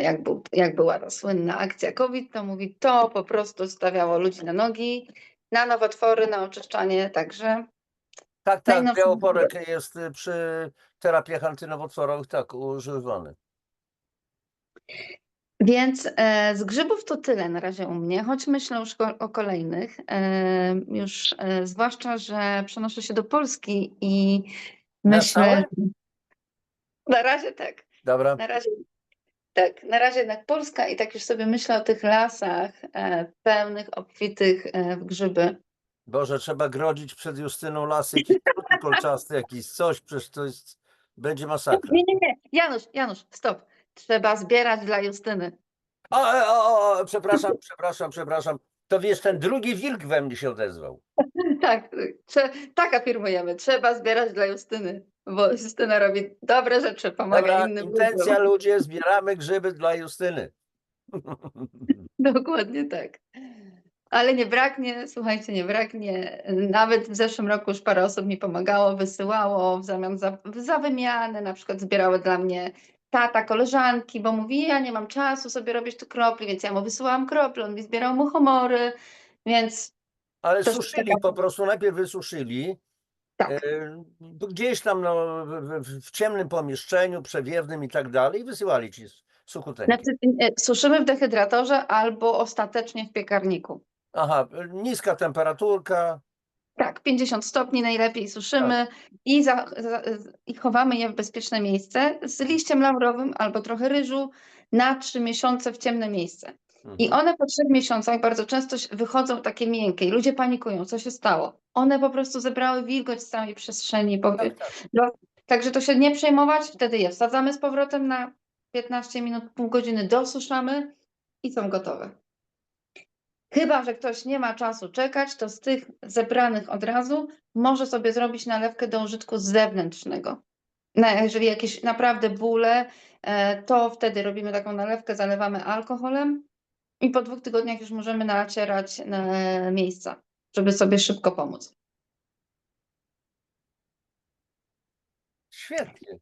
Jak była ta słynna akcja COVID, to mówi, to po prostu stawiało ludzi na nogi, na nowotwory, na oczyszczanie, także Tak, tak. najnowszy. Białoporek jest przy terapiach antynowotworowych tak używany. Więc z grzybów to tyle na razie u mnie, choć myślę już o kolejnych. Zwłaszcza, że przenoszę się do Polski i Na myślę, stałe? na razie tak. Dobra. Na razie tak, na razie jednak Polska i tak już sobie myślę o tych lasach pełnych, obfitych w grzyby. Boże, trzeba grodzić przed Justyną lasy, jakieś kruki kolczaste, jakieś coś, przecież to jest, będzie masakra. Nie. Janusz, stop. Trzeba zbierać dla Justyny. Przepraszam. To wiesz, ten drugi wilk we mnie się odezwał. Tak, tak afirmujemy. Trzeba zbierać dla Justyny, bo Justyna robi dobre rzeczy, pomaga Dobra, innym intencja ludziom. ludzie, zbieramy grzyby dla Justyny. Dokładnie tak. Ale nie braknie, słuchajcie, nie braknie. Nawet w zeszłym roku już parę osób mi pomagało, wysyłało w zamian za wymianę, na przykład zbierały dla mnie tata, koleżanki, bo mówi, ja nie mam czasu sobie robić tu kropli, więc ja mu wysyłałam krople, on mi zbierał muchomory, więc Ale też suszyli, po prostu najpierw wysuszyli, tak. gdzieś tam no, w ciemnym pomieszczeniu, przewiewnym i tak dalej, i wysyłali ci sukuteńki. Znaczy, suszymy w dehydratorze albo ostatecznie w piekarniku. Aha, niska temperaturka. Tak, 50 stopni najlepiej Tak. suszymy i chowamy je w bezpieczne miejsce z liściem laurowym albo trochę ryżu na 3 miesiące w ciemne miejsce. I Mhm. one po 3 miesiącach bardzo często wychodzą takie miękkie i ludzie panikują, co się stało. One po prostu zebrały wilgoć z całej przestrzeni. Tak, tak. Także to się nie przejmować, wtedy je wsadzamy z powrotem na 15 minut, pół godziny, dosuszamy i są gotowe. Chyba że ktoś nie ma czasu czekać, to z tych zebranych od razu może sobie zrobić nalewkę do użytku zewnętrznego. Jeżeli jakieś naprawdę bóle, to wtedy robimy taką nalewkę, zalewamy alkoholem i po 2 tygodniach już możemy nacierać miejsca, żeby sobie szybko pomóc. Świetnie.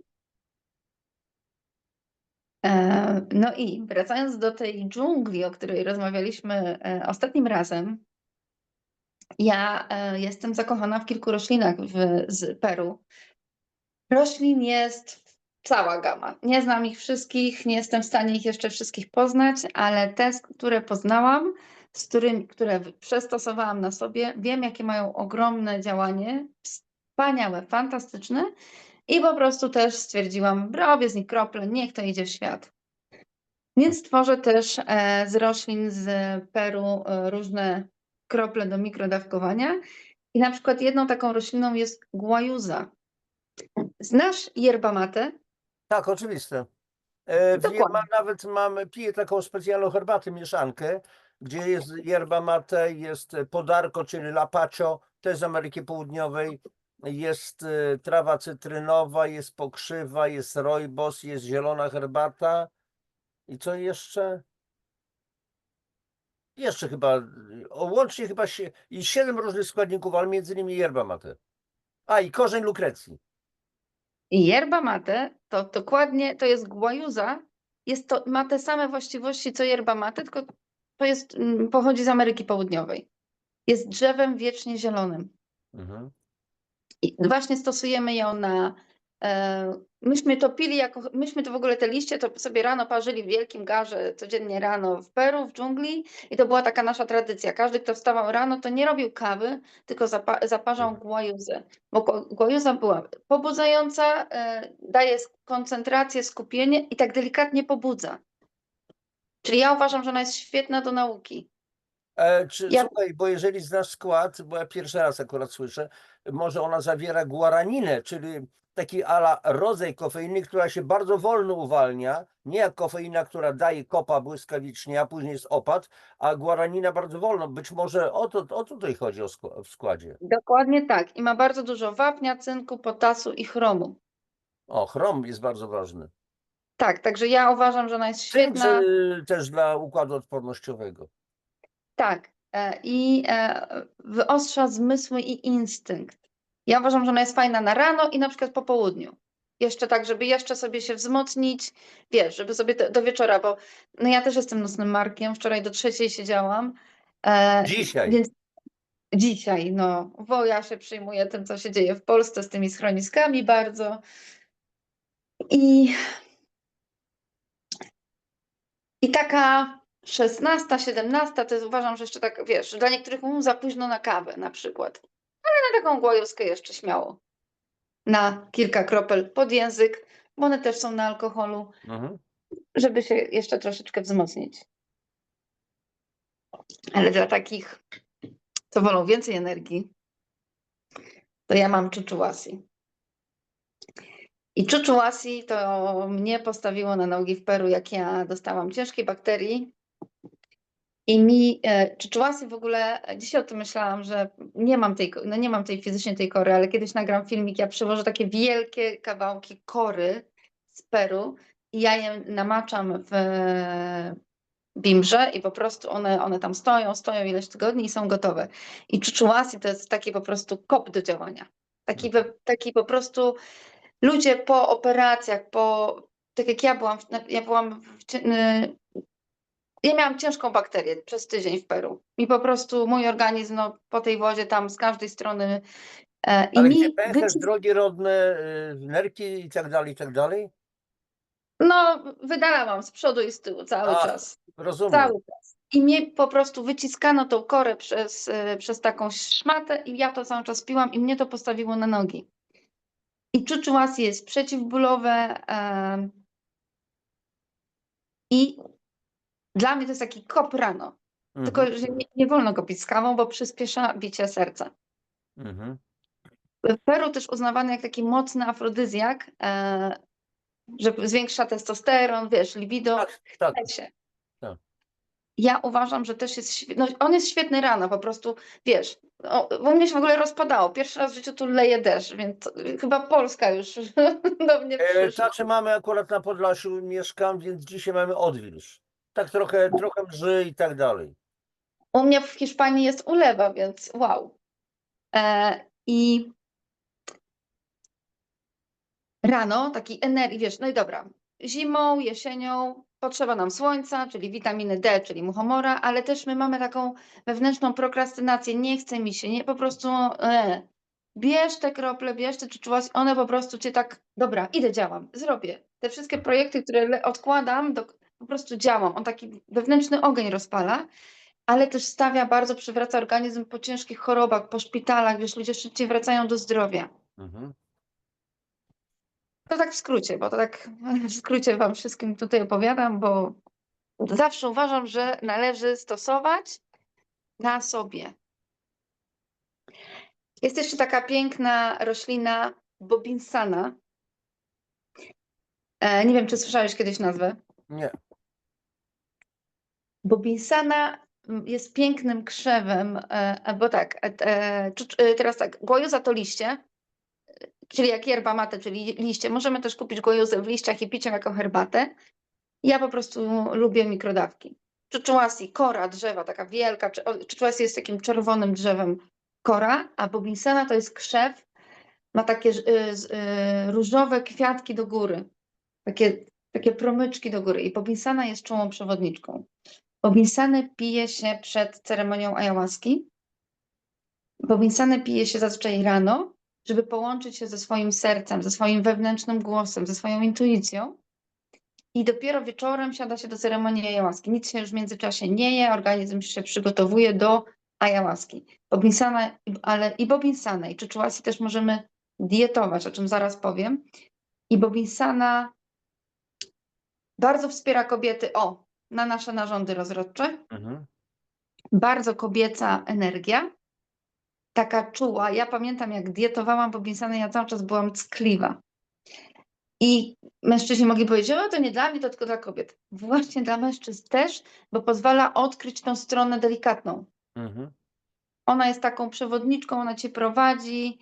No i wracając do tej dżungli, o której rozmawialiśmy ostatnim razem, ja jestem zakochana w kilku roślinach z Peru. Roślin jest cała gama. Nie znam ich wszystkich, nie jestem w stanie ich jeszcze wszystkich poznać, ale te, które poznałam, które przestosowałam na sobie, wiem, jakie mają ogromne działanie, wspaniałe, fantastyczne i po prostu też stwierdziłam, robię z nich krople, niech to idzie w świat. Więc tworzę też z roślin z Peru różne krople do mikrodawkowania i na przykład jedną taką rośliną jest guajuza. Znasz yerba mate? Tak, oczywiste. Dokładnie. Piję taką specjalną herbatę, mieszankę, gdzie jest yerba mate, jest podarko, czyli lapacio, też z Ameryki Południowej, jest trawa cytrynowa, jest pokrzywa, jest rooibos, jest zielona herbata i co jeszcze? Jeszcze chyba, łącznie chyba i 7 różnych składników, ale między innymi yerba mate. A i korzeń lukrecji. I yerba mate to dokładnie, to jest guajuza, ma te same właściwości co yerba mate, tylko to jest, pochodzi z Ameryki Południowej. Jest drzewem wiecznie zielonym. Mhm. I właśnie stosujemy ją myśmy to pili myśmy to w ogóle te liście to sobie rano parzyli w wielkim garze codziennie rano w Peru, w dżungli i to była taka nasza tradycja. Każdy, kto wstawał rano, to nie robił kawy, tylko zaparzał guajuzę, bo guajuza była pobudzająca, daje koncentrację, skupienie i tak delikatnie pobudza. Czyli ja uważam, że ona jest świetna do nauki. Ja Słuchaj, bo jeżeli znasz skład, bo ja pierwszy raz akurat słyszę, może ona zawiera guaraninę, czyli taki rodzaj kofeiny, która się bardzo wolno uwalnia, nie jak kofeina, która daje kopa błyskawicznie, a później jest opad, a guaranina bardzo wolno. Być może o to tutaj chodzi w składzie. dokładnie tak. I ma bardzo dużo wapnia, cynku, potasu i chromu. O, chrom jest bardzo ważny. Tak, także ja uważam, że ona jest Cynk świetna. też dla układu odpornościowego. Tak, i wyostrza zmysły i instynkt. Ja uważam, że ona jest fajna na rano i na przykład po południu. Jeszcze tak, żeby jeszcze sobie się wzmocnić, wiesz, żeby sobie do wieczora, bo no ja też jestem nocnym markiem, wczoraj do 3 siedziałam, Dzisiaj. więc dzisiaj, no, bo ja się przyjmuję tym, co się dzieje w Polsce z tymi schroniskami bardzo. I I taka 16, 17 to jest, uważam, że jeszcze tak, wiesz, że dla niektórych za późno na kawę na przykład. Ale na taką głajowskę jeszcze śmiało. Na kilka kropel pod język, bo one też są na alkoholu, Mhm. żeby się jeszcze troszeczkę wzmocnić. Ale dla takich, co wolą więcej energii, to ja mam czuczułasi. I czuczułasi to mnie postawiło na nogi w Peru, jak ja dostałam ciężkiej bakterii. I czuczułasi w ogóle, dzisiaj o tym myślałam, że nie mam tej fizycznie tej kory, ale kiedyś nagram filmik, ja przywożę takie wielkie kawałki kory z Peru i ja je namaczam w bimbrze i po prostu one tam stoją ileś tygodni i są gotowe. I czuczułasi to jest taki po prostu kop do działania. Taki po prostu ludzie po operacjach, tak jak ja miałam ciężką bakterię przez tydzień w Peru i po prostu mój organizm no, po tej wodzie tam z każdej strony i Ale gdzie mi pęcherz, drogi rodne, nerki i tak dalej, i tak dalej? no wydalałam z przodu i z tyłu cały A, czas. rozumiem. Cały czas. I mnie po prostu wyciskano tą korę przez taką szmatę i ja to cały czas piłam i mnie to postawiło na nogi. I czuczułasi jest przeciwbólowe i dla mnie to jest taki kop rano. Tylko, Mhm. że nie wolno go pić z kawą, bo przyspiesza bicie serca. Mhm. W Peru też uznawany jak taki mocny afrodyzjak, że zwiększa testosteron, wiesz, libido. Tak, tak, Chce się. tak. Ja uważam, że też jest, no on jest świetny rano, po prostu, wiesz, u mnie się w ogóle rozpadało. Pierwszy raz w życiu tu leje deszcz, więc chyba Polska już do mnie przyszła. Znaczy mamy akurat na Podlasiu mieszkam, więc dzisiaj mamy odwilż. Tak trochę mrzy i tak dalej. U mnie w Hiszpanii jest ulewa, więc wow. I rano takiej energii, wiesz, no i dobra, zimą, jesienią potrzeba nam słońca, czyli witaminy D, czyli muchomora, ale też my mamy taką wewnętrzną prokrastynację, nie chce mi się, nie, po prostu bierz te krople, bierz te czuczułasy, one po prostu cię tak, dobra, idę, działam, zrobię. Te wszystkie projekty, które odkładam, po prostu działam. On taki wewnętrzny ogień rozpala, ale też bardzo przywraca organizm po ciężkich chorobach, po szpitalach, wiesz, ludzie szybciej wracają do zdrowia. Mhm. To tak w skrócie, bo to tak w skrócie wam wszystkim tutaj opowiadam, bo zawsze uważam, że należy stosować na sobie. Jest jeszcze taka piękna roślina bobinsana. Nie wiem, czy słyszałeś kiedyś nazwę. Nie. Bobinsana jest pięknym krzewem, bo tak, teraz tak, głojuza to liście, czyli jak yerba mate, czyli liście. Możemy też kupić głojuzę w liściach i pić ją jako herbatę. Ja po prostu lubię mikrodawki. Czuczułasi, kora drzewa, taka wielka. Czuczułasi jest takim czerwonym drzewem kora, a bobinsana to jest krzew, ma takie różowe kwiatki do góry, takie promyczki do góry. I bobinsana jest czułą przewodniczką. Bobinsanę pije się przed ceremonią ayahuaski. Bobinsanę pije się zazwyczaj rano, żeby połączyć się ze swoim sercem, ze swoim wewnętrznym głosem, ze swoją intuicją. I dopiero wieczorem siada się do ceremonii ayahuaski. Nic się już w międzyczasie nie je, organizm się przygotowuje do ayahuaski. Bobinsana, ale i bobinsana, i czuczułasi też możemy dietować, o czym zaraz powiem. I bobinsana bardzo wspiera kobiety, na nasze narządy rozrodcze. Mhm. Bardzo kobieca energia, taka czuła. Ja pamiętam, jak dietowałam bobinsanę, ja cały czas byłam ckliwa. I mężczyźni mogli powiedzieć, o to nie dla mnie, to tylko dla kobiet. Właśnie dla mężczyzn też, bo pozwala odkryć tą stronę delikatną. Mhm. Ona jest taką przewodniczką, ona cię prowadzi,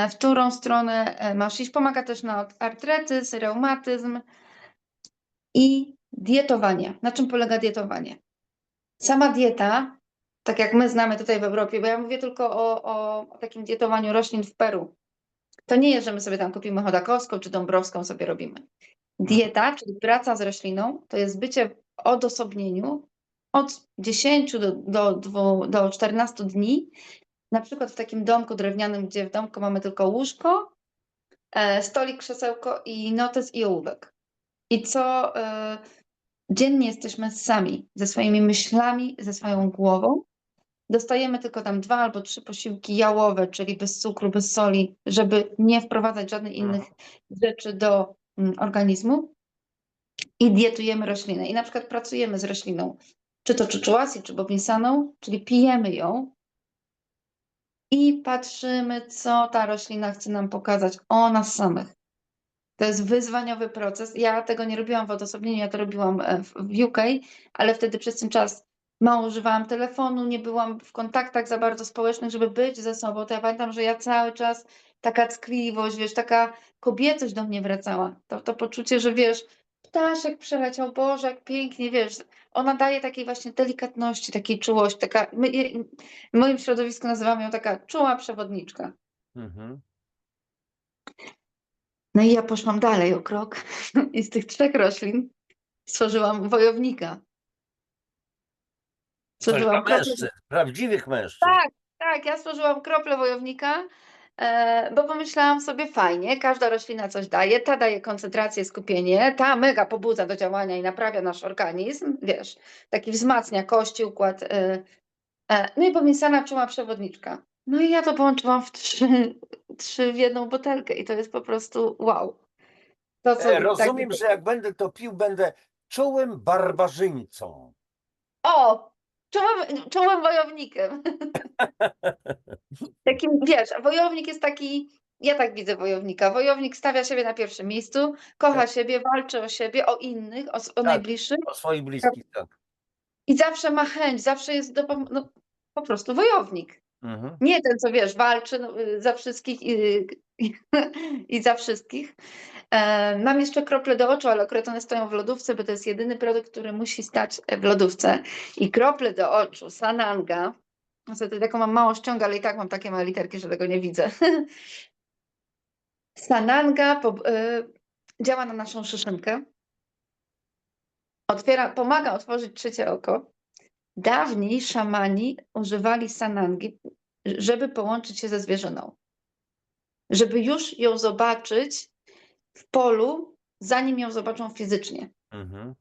w którą stronę masz iść. Pomaga też na artretyzm, reumatyzm i dietowanie. Na czym polega dietowanie? Sama dieta, tak jak my znamy tutaj w Europie, bo ja mówię tylko o takim dietowaniu roślin w Peru. To nie jest, że my sobie tam kupimy chodakowską czy dąbrowską sobie robimy. Dieta, czyli praca z rośliną, to jest bycie w odosobnieniu od 10 do 14 dni. Na przykład w takim domku drewnianym, gdzie w domku mamy tylko łóżko, stolik, krzesełko i notes i ołówek. I dziennie jesteśmy sami, ze swoimi myślami, ze swoją głową. Dostajemy tylko tam 2 albo 3 posiłki jałowe, czyli bez cukru, bez soli, żeby nie wprowadzać żadnych innych rzeczy do organizmu. I dietujemy roślinę. I na przykład pracujemy z rośliną, czy to czuczułasi, czy bobinsaną, czyli pijemy ją i patrzymy, co ta roślina chce nam pokazać o nas samych. To jest wyzwaniowy proces. Ja tego nie robiłam w odosobnieniu, ja to robiłam w UK, ale wtedy przez ten czas mało używałam telefonu, nie byłam w kontaktach za bardzo społecznych, żeby być ze sobą. To ja pamiętam, że ja cały czas taka ckliwość, wiesz, taka kobiecość do mnie wracała. To poczucie, że wiesz, ptaszek przeleciał, Boże, jak pięknie, wiesz. Ona daje takiej właśnie delikatności, takiej czułości. W moim środowisku nazywamy ją taka czuła przewodniczka. Mhm. No i ja poszłam dalej o krok i z tych 3 roślin stworzyłam wojownika. Coś dla Stworzyłam kroplę. mężczyzn, prawdziwych mężczyzn. Tak, tak, ja stworzyłam kroplę wojownika, bo pomyślałam sobie fajnie, każda roślina coś daje, ta daje koncentrację, skupienie, ta mega pobudza do działania i naprawia nasz organizm, wiesz, taki wzmacnia kości, układ. No i pomieszana czuła przewodniczka. No i ja to połączyłam w 3 w jedną butelkę i to jest po prostu wow. To, co tak. Rozumiem, że jak będę to pił, będę czułym barbarzyńcą. O! Czułym wojownikiem. Takim, wiesz, wojownik jest taki, ja tak widzę wojownika. Wojownik stawia siebie na pierwszym miejscu, kocha siebie, walczy o siebie, o innych, o Tak, najbliższych o swoich bliskich, tak. i zawsze ma chęć, zawsze jest no, po prostu wojownik. Mhm. Nie ten, co wiesz, walczy za wszystkich i za wszystkich. Mam jeszcze krople do oczu, ale akurat one stoją w lodówce, bo to jest jedyny produkt, który musi stać w lodówce. I krople do oczu, Sananga. Niestety taką mam mało ściągę, ale i tak mam takie małe literki, że tego nie widzę. Sananga działa na naszą szyszynkę. Pomaga otworzyć 3 oko. Dawniej szamani używali sanangi, żeby połączyć się ze zwierzyną. żeby już ją zobaczyć w polu, zanim ją zobaczą fizycznie. Mhm.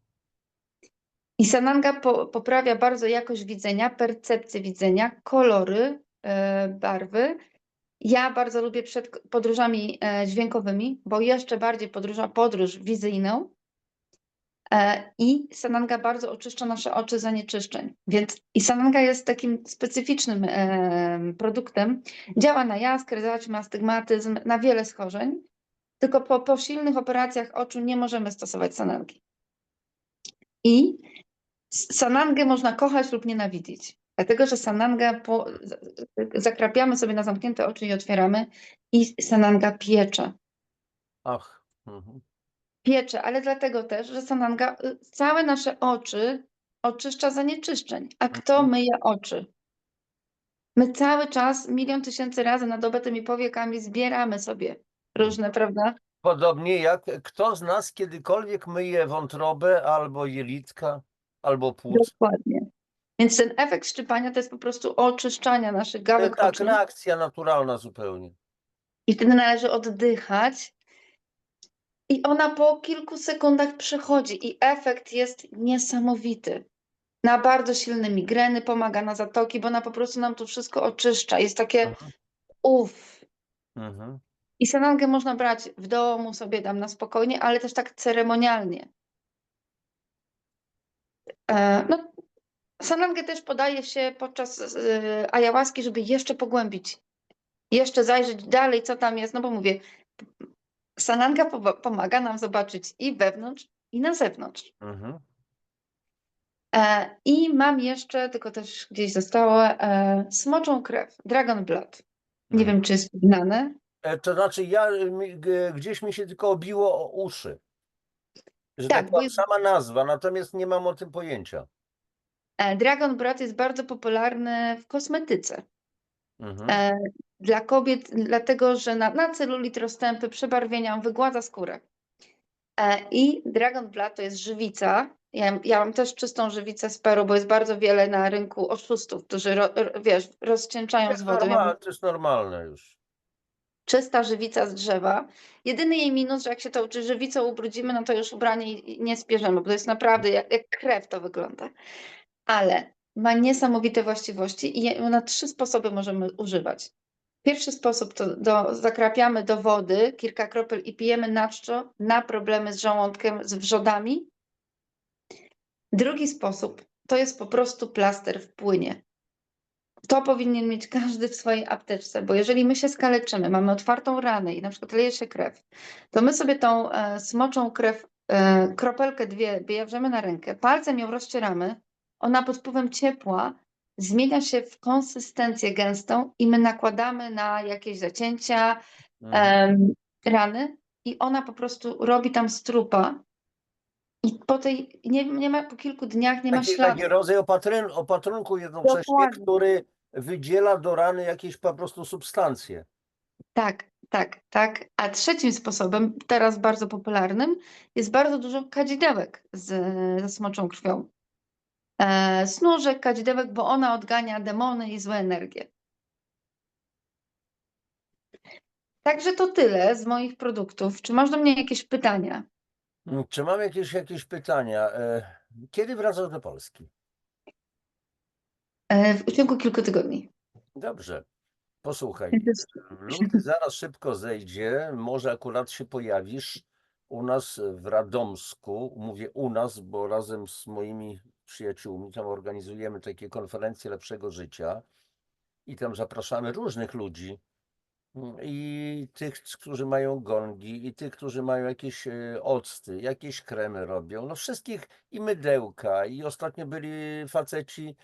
I sananga poprawia bardzo jakość widzenia, percepcję widzenia, kolory, barwy. Ja bardzo lubię przed podróżami dźwiękowymi, bo jeszcze bardziej podróż wizyjną. I sananga bardzo oczyszcza nasze oczy z zanieczyszczeń. I sananga jest takim specyficznym produktem. Działa na jaskry, zaćma, astygmatyzm, na wiele schorzeń. Tylko po silnych operacjach oczu nie możemy stosować sanangi. I sanangę można kochać lub nienawidzić. Dlatego, że sanangę zakrapiamy sobie na zamknięte oczy i otwieramy i sananga piecze. Ach. Mhm. Piecze, ale dlatego też, że sananga całe nasze oczy oczyszcza zanieczyszczeń. A kto myje oczy? My cały czas 1 000 000 razy na dobę tymi powiekami zbieramy sobie różne, prawda? Podobnie jak kto z nas kiedykolwiek myje wątrobę albo jelitka, albo płuc. Dokładnie. Więc ten efekt szczypania to jest po prostu oczyszczania naszych gałek Tak, ocznych. reakcja naturalna zupełnie. I wtedy należy oddychać. I ona po kilku sekundach przychodzi i efekt jest niesamowity. Na bardzo silne migreny pomaga, na zatoki, bo ona po prostu nam to wszystko oczyszcza. Jest takie Mhm. uff. Mhm. I sanangę można brać w domu sobie tam na spokojnie, ale też tak ceremonialnie. No, sanangę też podaje się podczas ayahuaski, żeby jeszcze pogłębić, jeszcze zajrzeć dalej, co tam jest. No bo mówię, sananga pomaga nam zobaczyć i wewnątrz, i na zewnątrz. Mhm. I mam jeszcze, tylko też gdzieś zostało, smoczą krew, Dragon Blood. Nie wiem, czy jest znane. To znaczy, gdzieś mi się tylko obiło o uszy, że tak Tak, bo była jest, sama nazwa, natomiast nie mam o tym pojęcia. Dragon Blood jest bardzo popularny w kosmetyce. Mhm. Dla kobiet, dlatego że na celulit, rozstępy, przebarwienia on wygładza skórę. I Dragon Blood to jest żywica. Ja mam też czystą żywicę z Peru, bo jest bardzo wiele na rynku oszustów, którzy wiesz, rozcieńczają z wodą. Ja mam To jest normalne już. czysta żywica z drzewa. Jedyny jej minus, że jak się to żywicą ubrudzimy, no to już ubranie nie spierzemy, bo to jest naprawdę jak krew to wygląda. Ale ma niesamowite właściwości i na 3 sposoby możemy używać. Pierwszy sposób to zakrapiamy do wody kilka kropel i pijemy na czczo na problemy z żołądkiem, z wrzodami. Drugi sposób to jest po prostu plaster w płynie. To powinien mieć każdy w swojej apteczce, bo jeżeli my się skaleczymy, mamy otwartą ranę i na przykład leje się krew, to my sobie tą smoczą krew, kropelkę 2 bierzemy na rękę, palcem ją rozcieramy, ona pod wpływem ciepła zmienia się w konsystencję gęstą i my nakładamy na jakieś zacięcia, Mhm. rany i ona po prostu robi tam strupa i po kilku dniach nie ma śladu. Taki rodzaj opatrunku jednocześnie, Dokładnie. który wydziela do rany jakieś po prostu substancje. Tak, tak, tak. A trzecim sposobem, teraz bardzo popularnym, jest bardzo dużo kadzidełek ze smoczą krwią. Snużek, kadzidełek, bo ona odgania demony i złe energie. Także to tyle z moich produktów. Czy masz do mnie jakieś pytania? Czy mam jakieś pytania? Kiedy wracasz do Polski? W ciągu kilku tygodni. Dobrze. Posłuchaj, luty zaraz szybko zejdzie, może akurat się pojawisz u nas w Radomsku. Mówię u nas, bo razem z moimi przyjaciółmi tam organizujemy takie konferencje lepszego życia i tam zapraszamy różnych ludzi. I tych, którzy mają gongi, i tych, którzy mają jakieś octy, jakieś kremy robią, no wszystkich, i mydełka. I ostatnio byli faceci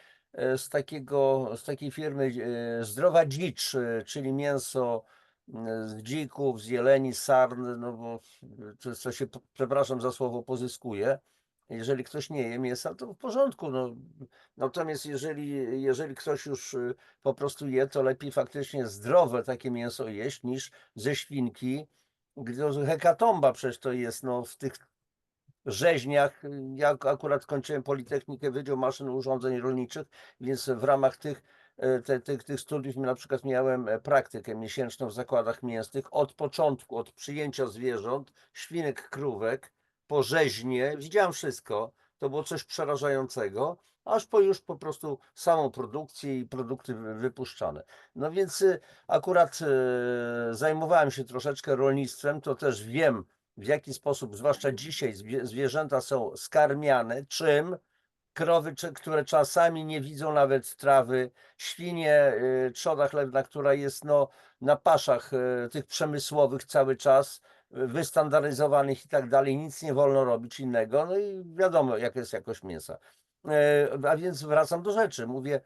z takiej firmy Zdrowa Dzicz, czyli mięso z dzików, z jeleni, z sarn, no bo co się, przepraszam za słowo, pozyskuje. Jeżeli ktoś nie je mięsa, to w porządku. No. Natomiast jeżeli ktoś już po prostu je, to lepiej faktycznie zdrowe takie mięso jeść niż ze świnki, gdzie hekatomba przecież to jest, no, w tych rzeźniach. Ja akurat kończyłem Politechnikę, Wydział Maszyn i Urządzeń Rolniczych, więc w ramach tych tych studiów, na przykład miałem praktykę miesięczną w zakładach mięsnych od początku, od przyjęcia zwierząt, świnek, krówek, po rzeźnie, widziałem wszystko. To było coś przerażającego, aż po już po prostu samą produkcję i produkty wypuszczane. No więc akurat zajmowałem się troszeczkę rolnictwem, to też wiem, w jaki sposób, zwłaszcza dzisiaj, zwierzęta są skarmiane, czym krowy, które czasami nie widzą nawet trawy, świnie, trzoda chlewna, która jest no, na paszach tych przemysłowych cały czas, wystandaryzowanych i tak dalej, nic nie wolno robić innego, no i wiadomo, jaka jest jakość mięsa. A więc wracam do rzeczy, mówię,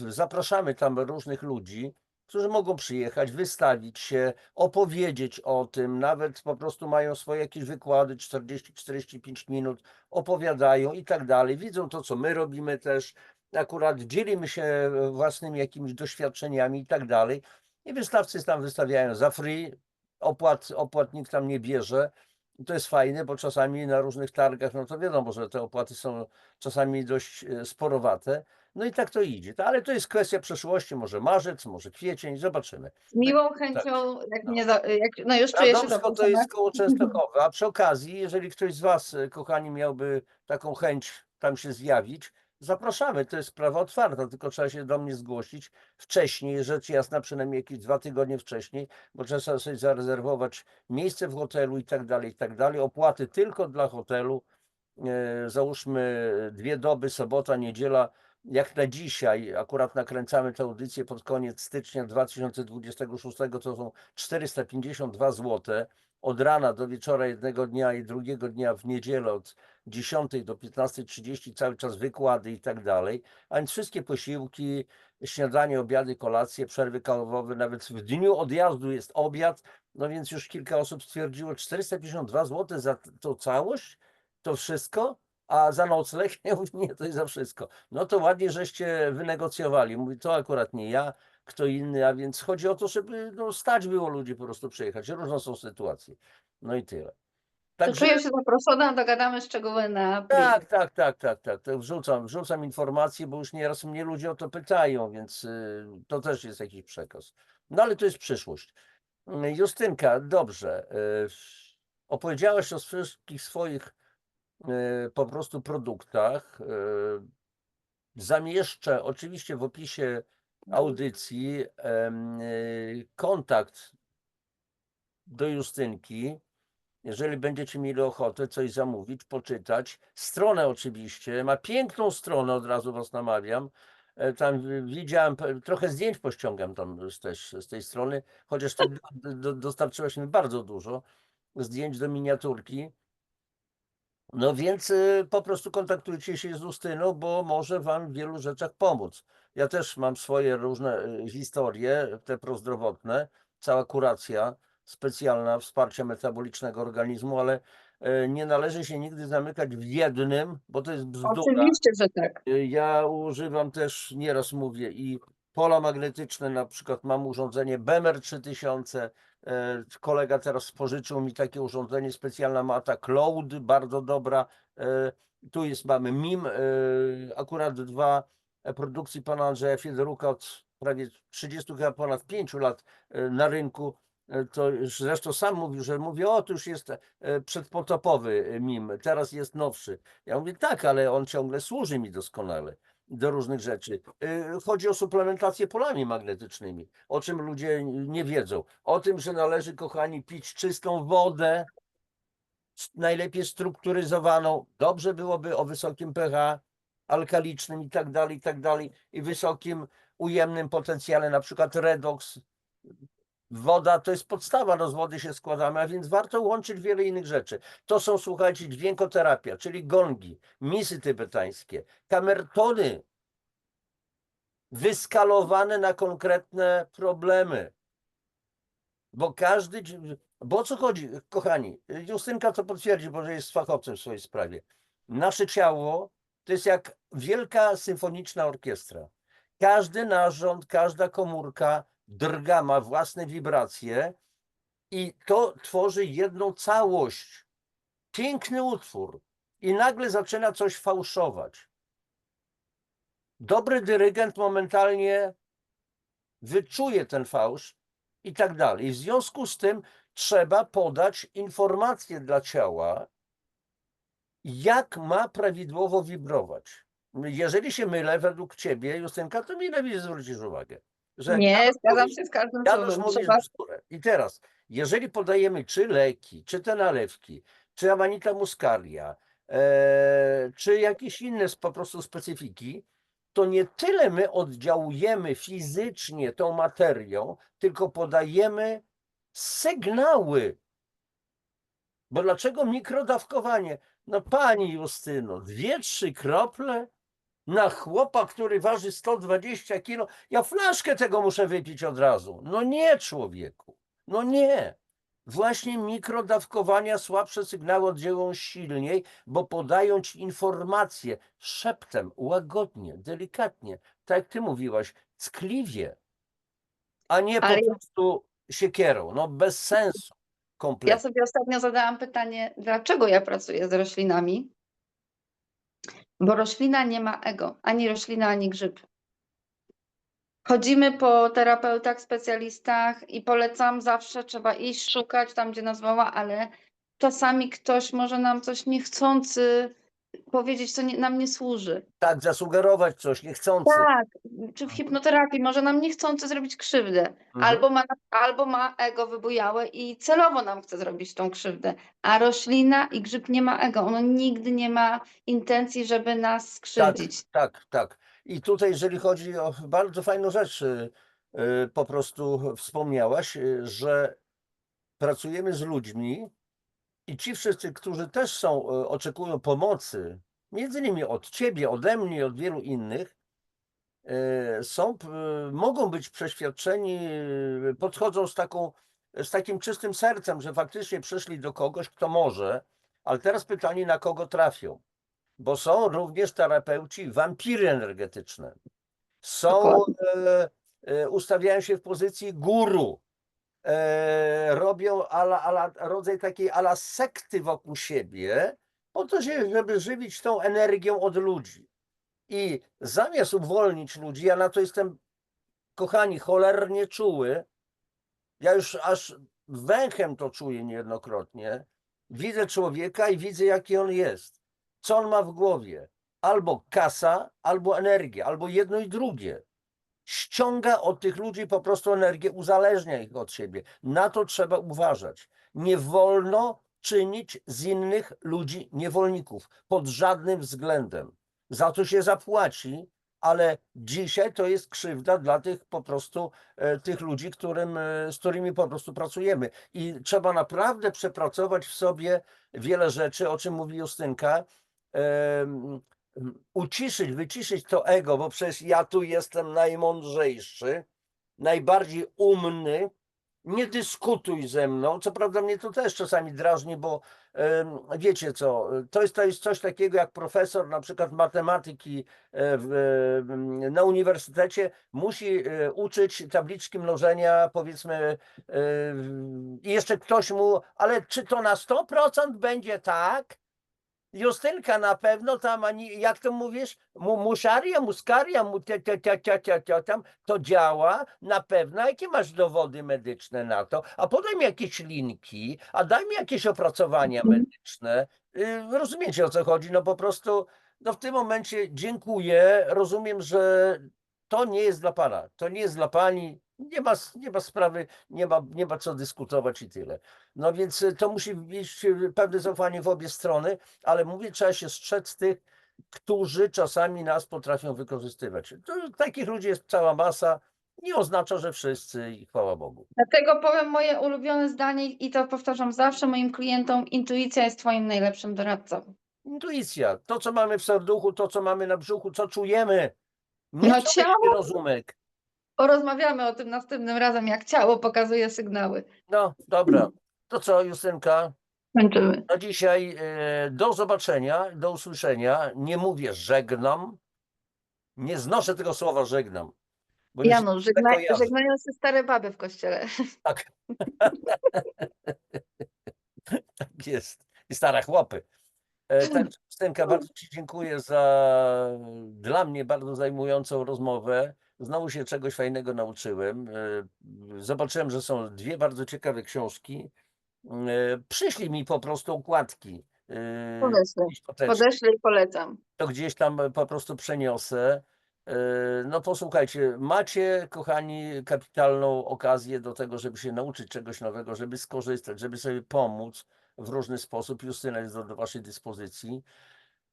zapraszamy tam różnych ludzi, którzy mogą przyjechać, wystawić się, opowiedzieć o tym, nawet po prostu mają swoje jakieś wykłady, 40-45 minut, opowiadają i tak dalej. Widzą to, co my robimy też. Akurat dzielimy się własnymi jakimiś doświadczeniami i tak dalej. I wystawcy tam wystawiają za free, opłat nikt tam nie bierze. I to jest fajne, bo czasami na różnych targach, no to wiadomo, że te opłaty są czasami dość sporowate. No i tak to idzie. Ale to jest kwestia przyszłości, może marzec, może kwiecień, zobaczymy. Z miłą Tak, chęcią, jak no. mnie no już czuję się Radomsko to zaproszona. jest koło Częstochowy, a przy okazji, jeżeli ktoś z Was, kochani, miałby taką chęć tam się zjawić, zapraszamy, to jest sprawa otwarta, tylko trzeba się do mnie zgłosić wcześniej, rzecz jasna, przynajmniej jakieś 2 tygodnie wcześniej, bo trzeba sobie zarezerwować miejsce w hotelu i tak dalej, i tak dalej. Opłaty tylko dla hotelu, załóżmy 2 doby, sobota, niedziela, jak na dzisiaj, akurat nakręcamy tę audycję pod koniec stycznia 2026, to są 452 zł od rana do wieczora jednego dnia i drugiego dnia w niedzielę od 10 do 15:30 cały czas wykłady i tak dalej, a więc wszystkie posiłki, śniadanie, obiady, kolacje, przerwy kawowe, nawet w dniu odjazdu jest obiad, no więc już kilka osób stwierdziło 452 zł za tą całość, to wszystko, a za nocleg, ja mówię, nie, to jest za wszystko. No to ładnie żeście wynegocjowali. Mówi, to akurat nie ja, kto inny, a więc chodzi o to, żeby no, stać było ludzi po prostu przyjechać. Różne są sytuacje. No i tyle. To Także czuję się zaproszona, dogadamy szczegóły na april. tak. To wrzucam informacje, bo już nieraz mnie ludzie o to pytają, więc to też jest jakiś przekaz. No ale to jest przyszłość. Justynka, dobrze. Opowiedziałaś o wszystkich swoich po prostu produktach. Zamieszczę oczywiście w opisie audycji kontakt do Justynki. Jeżeli będziecie mieli ochotę coś zamówić, poczytać. Stronę oczywiście, ma piękną stronę, od razu Was namawiam. Tam widziałem, trochę zdjęć pościągam tam też z tej strony, chociaż Ty dostarczyłaś mi bardzo dużo zdjęć do miniaturki. No więc po prostu kontaktujcie się z Justyną, bo może Wam w wielu rzeczach pomóc. Ja też mam swoje różne historie, te prozdrowotne, cała kuracja specjalna, wsparcia metabolicznego organizmu, ale nie należy się nigdy zamykać w jednym, bo to jest bzdura. Oczywiście, że tak. Ja używam też, nieraz mówię, i pola magnetyczne, na przykład mam urządzenie Bemer 3000, kolega teraz pożyczył mi takie urządzenie, specjalna mata Cloud, bardzo dobra, tu mamy MIM, akurat 2 produkcji pana Andrzeja Fiederuka od prawie 30, chyba ponad 5 lat na rynku, to już zresztą sam mówił, że mówię, o, to już jest przedpotopowy MIM, teraz jest nowszy. Ja mówię, tak, ale on ciągle służy mi doskonale do różnych rzeczy. Chodzi o suplementację polami magnetycznymi, o czym ludzie nie wiedzą. O tym, że należy, kochani, pić czystą wodę, najlepiej strukturyzowaną. Dobrze byłoby o wysokim pH, alkalicznym i tak dalej, i wysokim ujemnym potencjale, na przykład redoks. Woda to jest podstawa, no z wody się składamy, a więc warto łączyć wiele innych rzeczy. To są, słuchajcie, dźwiękoterapia, czyli gongi, misy tybetańskie, kamertony wyskalowane na konkretne problemy. Bo bo o co chodzi, kochani? Justynka to potwierdzi, bo że jest fachowcem w swojej sprawie. Nasze ciało to jest jak wielka symfoniczna orkiestra. Każdy narząd, każda komórka drga, ma własne wibracje i to tworzy jedną całość. Piękny utwór. I nagle zaczyna coś fałszować. Dobry dyrygent momentalnie wyczuje ten fałsz i tak dalej. I w związku z tym trzeba podać informację dla ciała, jak ma prawidłowo wibrować. Jeżeli się mylę według ciebie, Justynka, to mi lepiej zwrócisz uwagę, że jak Nie, zgadzam mówisz, się z każdym Janusz słowem. mówisz Trzeba. bzdurę. I teraz, jeżeli podajemy czy leki, czy te nalewki, czy amanita muscaria, czy jakieś inne po prostu specyfiki, to nie tyle my oddziałujemy fizycznie tą materią, tylko podajemy sygnały. Bo dlaczego mikrodawkowanie? No pani Justyno, 2-3 krople na chłopa, który waży 120 kilo. Ja flaszkę tego muszę wypić od razu. No nie, człowieku. No nie. Właśnie mikrodawkowania słabsze sygnały oddziałują silniej, bo podają ci informacje szeptem, łagodnie, delikatnie, tak jak ty mówiłaś, ckliwie, a nie Ale po prostu siekierą. No bez sensu. ja Kompletnie. sobie ostatnio zadałam pytanie, dlaczego ja pracuję z roślinami? Bo roślina nie ma ego, ani roślina, ani grzyb. Chodzimy po terapeutach, specjalistach i polecam zawsze, trzeba iść, szukać tam, gdzie nas woła, ale czasami ktoś może nam coś niechcący powiedzieć, co nam nie służy. Tak, zasugerować coś niechcący. Tak, czy w hipnoterapii może nam niechcący zrobić krzywdę, Mhm. albo ma ego wybujałe i celowo nam chce zrobić tą krzywdę, a roślina i grzyb nie ma ego, ono nigdy nie ma intencji, żeby nas Tak, skrzywdzić. tak, tak. I tutaj, jeżeli chodzi o bardzo fajną rzecz, po prostu wspomniałaś, że pracujemy z ludźmi i ci wszyscy, którzy też są, oczekują pomocy, między innymi od ciebie, ode mnie i od wielu innych, mogą być przeświadczeni, podchodzą z takim czystym sercem, że faktycznie przyszli do kogoś, kto może, ale teraz pytanie, na kogo trafią. Bo są również terapeuci wampiry energetyczne. Dokładnie. Ustawiają się w pozycji guru. Robią rodzaj takiej sekty wokół siebie, po to, żeby żywić tą energią od ludzi. I zamiast uwolnić ludzi, ja na to jestem, kochani, cholernie czuły. Ja już aż węchem to czuję niejednokrotnie. Widzę człowieka i widzę, jaki on jest. Co on ma w głowie? Albo kasa, albo energia, albo jedno i drugie. Ściąga od tych ludzi po prostu energię, uzależnia ich od siebie. Na to trzeba uważać. Nie wolno czynić z innych ludzi niewolników pod żadnym względem. Za to się zapłaci, ale dzisiaj to jest krzywda dla tych po prostu tych ludzi, z którymi po prostu pracujemy. I trzeba naprawdę przepracować w sobie wiele rzeczy, o czym mówi Justynka. Uciszyć, wyciszyć to ego, bo przecież ja tu jestem najmądrzejszy, najbardziej umny, nie dyskutuj ze mną. Co prawda mnie to też czasami drażni, bo wiecie co, to jest coś takiego jak profesor na przykład matematyki na uniwersytecie musi uczyć tabliczki mnożenia, powiedzmy, i jeszcze ktoś mu, ale czy to na 100% będzie tak? Justynka na pewno tam, jak to mówisz, muskaria, tam, to działa na pewno. Jakie masz dowody medyczne na to? A podaj mi jakieś linki, a daj mi jakieś opracowania medyczne. Rozumiecie, o co chodzi? No po prostu, no w tym momencie dziękuję. Rozumiem, że to nie jest dla pana, to nie jest dla pani. Nie ma sprawy, nie ma co dyskutować i tyle. No więc to musi być pewne zaufanie w obie strony, ale mówię, trzeba się strzec tych, którzy czasami nas potrafią wykorzystywać. Takich ludzi jest cała masa, nie oznacza, że wszyscy i chwała Bogu. Dlatego powiem moje ulubione zdanie i to powtarzam zawsze moim klientom, intuicja jest twoim najlepszym doradcą. Intuicja, to co mamy w serduchu, to co mamy na brzuchu, co czujemy, nie No co myśli ciało, rozumek. porozmawiamy o tym następnym razem, jak ciało pokazuje sygnały. No dobra, to co Justynka? Kończymy. Na dzisiaj do zobaczenia, do usłyszenia. Nie mówię żegnam, nie znoszę tego słowa żegnam, bo mi się Janusz, źle kojarzy. żegnają się stare baby w kościele. Tak. Tak jest. I stare chłopy. Tak, Stenka, bardzo Ci dziękuję za dla mnie bardzo zajmującą rozmowę. Znowu się czegoś fajnego nauczyłem. Zobaczyłem, że są dwie bardzo ciekawe książki. Przyślij mi po prostu okładki. Podeślę. Gdzieś to też, Podeślę i polecam. to gdzieś tam po prostu przeniosę. No posłuchajcie, macie, kochani, kapitalną okazję do tego, żeby się nauczyć czegoś nowego, żeby skorzystać, żeby sobie pomóc w różny sposób. Justyna jest do Waszej dyspozycji.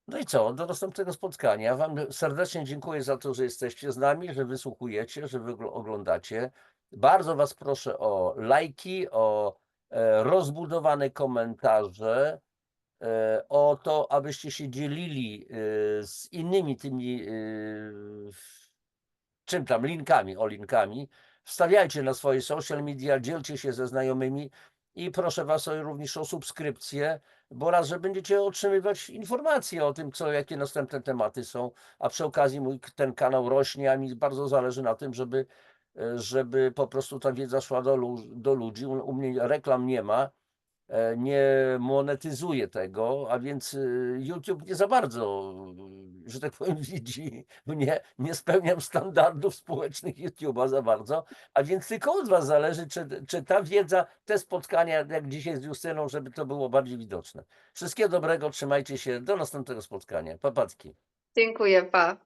No i co? Do następnego spotkania. Wam serdecznie dziękuję za to, że jesteście z nami, że wysłuchujecie, że wy oglądacie. Bardzo Was proszę o lajki, o rozbudowane komentarze, o to, abyście się dzielili z innymi tymi czym tam, linkami. Wstawiajcie na swoje social media, dzielcie się ze znajomymi i proszę Was również o subskrypcję, bo raz, że będziecie otrzymywać informacje o tym, jakie następne tematy są, a przy okazji ten kanał rośnie, a mi bardzo zależy na tym, żeby po prostu ta wiedza szła do ludzi. U mnie reklam nie ma, nie monetyzuje tego, a więc YouTube nie za bardzo, że tak powiem, widzi mnie, nie spełniam standardów społecznych YouTube'a za bardzo, a więc tylko od Was zależy, czy ta wiedza, te spotkania, jak dzisiaj z Justyną, żeby to było bardziej widoczne. Wszystkiego dobrego, trzymajcie się, do następnego spotkania. Papatki. Dziękuję, pa.